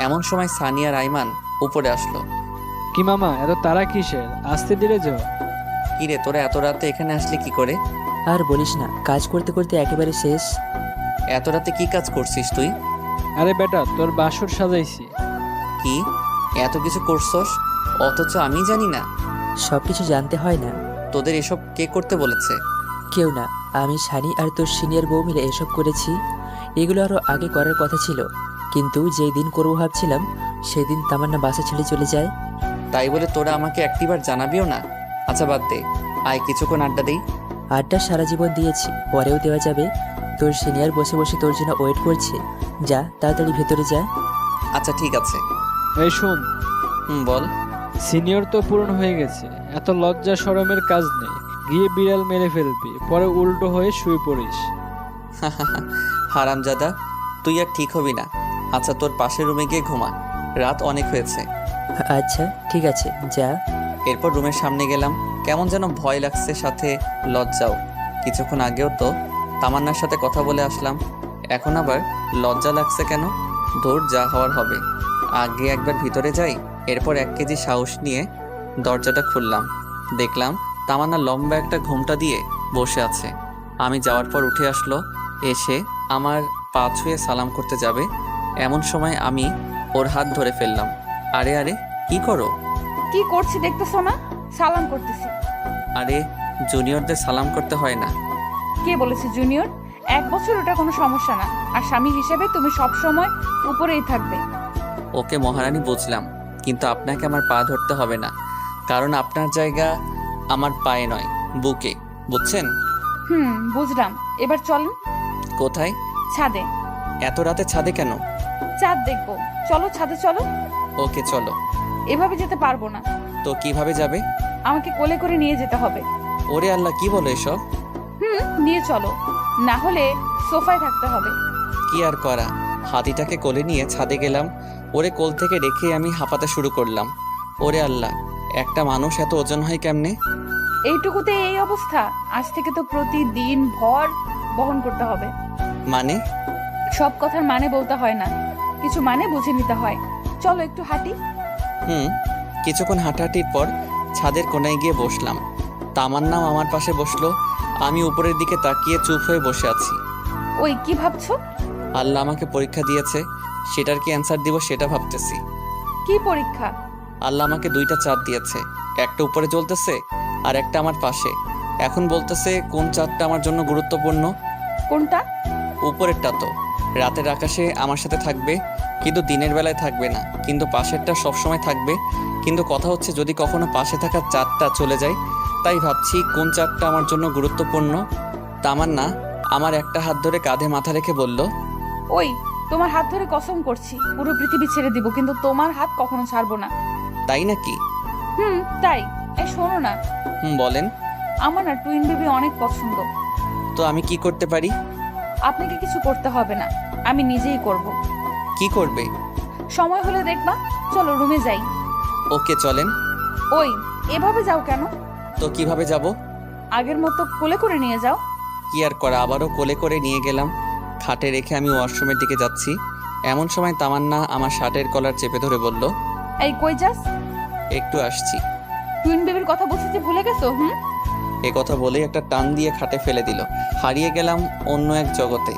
এমন সময় সানি আর আইমান উপরে আসলো। কি মামা, এত তারা কিসের? আসতে দিলে যাও। কিরে তোরা এত রাতে এখানে আসলি কি করে? আর বলিস না, কাজ করতে করতে একেবারে শেষ। এত রাতে কি কাজ করছিস তুই? আরে বেটা, তোর বাসর সাজাইছি। কি এত কিছু করছস অথচ আমি জানি না? সব কিছু জানতে হয় না। তোদের এসব কে করতে বলেছে? কেউ না, আমি সানি আর তোর সিনিয়র বউ মিলে এসব করেছি। এগুলো আরও আগে করার কথা ছিল, কিন্তু যেই দিন করবো ভাবছিলাম সেদিন তামান্না বাসা ছেড়ে চলে যায়। তাই বলে তোরা আমাকে একটিবার জানাবিও না? আচ্ছা বাদ দে, আয় কিছুক্ষণ আড্ডা দিই। আড্ডা সারা জীবন দিয়েছি, পরেও দেওয়া যাবে। তোর সিনিয়র বসে বসে তোর জন্য ওয়েট করছে, যা তাড়াতাড়ি ভেতরে যা। আচ্ছা ঠিক আছে। এই শোন, বল। সিনিয়র তো পূরণ হয়ে গেছে, এত লজ্জা শরমের কাজ নেই। গিয়ে বিড়াল মেরে ফেলবি, পরে উল্টো হয়ে শুয়ে পড়িস। হারামজাদা, তুই আর ঠিক হবি না। আচ্ছা তোর পাশের রুমে গিয়ে ঘুমা, রাত অনেক হয়েছে। আচ্ছা ঠিক আছে, যা। এরপর রুমের সামনে গেলাম, কেমন যেন ভয় লাগছে, সাথে লজ্জাও। কিছুক্ষণ আগেও তো তামান্নার সাথে কথা বলে আসলাম, এখন আবার লজ্জা লাগছে কেন? দূর, যা হওয়ার হবে। আগে একবার ভিতরে যাই। এরপর 1 কেজি সাহস নিয়ে দরজাটা খুললাম। দেখলাম তামান্না লম্বা একটা ঘোমটা দিয়ে বসে আছে। আমি যাওয়ার পর উঠে আসলো, এসে আমার পা ছুঁয়ে সালাম করতে যাবে, এমন সময় আমি ওর হাত ধরে ফেললাম। আরে আরে কি করো? কি করছি দেখতেছো না? সালাম করতেছি। আরে জুনিয়রদের সালাম করতে হয় না। কে বলেছে জুনিয়র? 1 বছর ওটা কোনো সমস্যা না, আর স্বামী হিসেবে তুমি সব সময় উপরেই থাকবে। ওকে মহারানী, বুঝলাম, কিন্তু আপনাকে আমার পা ধরতে হবে না, কারণ আপনার জায়গা আমার পায়ে নয়, বুকে, বুঝছেন? বুঝলাম। এবার চলেন। কোথায়? ছাদে। এত রাতে ছাদে কেন? চাঁদ দেখবো। চলো ছাদে চলো। ওকে চলো। এভাবে যেতে পারবো না। তো কিভাবে যাবে? আমাকে কোলে করে নিয়ে যেতে হবে। ওরে আল্লাহ, কি বলো এসব? নিয়ে চলো, না হলে সোফায় থাকতে হবে। কি আর করা, হাতিটাকে কোলে নিয়ে ছাদে গেলাম। ওরে কোল থেকে রেখে আমি হাঁপাতে শুরু করলাম। ওরে আল্লাহ, একটা মানুষ এত ওজন হয় কেমনে? এইটুকুতে এই অবস্থা? আজ থেকে তো প্রতিদিন ভর বহন করতে হবে। মানে? সব কথার মানে বলতে হয় না, কিছু মানে বুঝে নিতে হয়। চলো একটু হাঁটি। কিছুক্ষণ হাঁটাহাঁটির পর ছাদের কোনায় গিয়ে বসলাম। তামান্নাও আমার পাশে বসলো। আমি উপরের দিকে তাকিয়ে চুপ হয়ে বসে আছি। ওই কি ভাবছো? আল্লাহ আমাকে পরীক্ষা দিয়েছে, সেটার কি অ্যান্সার দিব সেটা ভাবতেছি। কি পরীক্ষা? আল্লাহ আমাকে 2টা চাঁদ দিয়েছে, একটা উপরে জ্বলতেছে আর একটা আমার পাশে। এখন বলতেছে কোন চাঁদটা আমার জন্য গুরুত্বপূর্ণ। কোনটা? উপরেরটা তো রাতের আকাশে আমার সাথে থাকবে, কিন্তু দিনের বেলায় থাকবে না, কিন্তু পাশেরটা সবসময় থাকবে। কিন্তু কথা হচ্ছে যদি কখনো পাশে থাকা চাঁদটা চলে যায়, তাই ভাবছি কোন চাঁদটা আমার জন্য গুরুত্বপূর্ণ। তামান্না আমার একটা হাত ধরে কাঁধে মাথা রেখে বলল, ওই তোমার হাত ধরে কসম করছি পুরো পৃথিবী ছেড়ে দিব, কিন্তু তোমার হাত কখনো ছাড়বো না। তাই নাকি? তাই। এই শোনো না। বলেন। আমার না টুইন বেবি অনেক পছন্দ। তো আমি কি করতে পারি? আপনাকে কিছু করতে হবে না, আমি নিজেই করব। কি করবে? সময় হলে দেখবা। চলো রুমে যাই। ওকে চলেন। ওই এভাবে যাও কেন? তো কিভাবে যাব? আগের মতো কোলে করে নিয়ে যাও। কি আর করা, আবারও কোলে করে নিয়ে গেলাম। খাটে রেখে আমি ওয়াশরুমের দিকে যাচ্ছি, এমন সময় তামান্না আমার শার্টের কলার চেপে ধরে বলল, এই কই যাস? একটু আসছি। টুইন বেবির কথা বলছি যে ভুলে গেছো? এ কথা বলেই একটা টান দিয়ে খাটে ফেলে দিল। হারিয়ে গেলাম অন্য এক জগতে।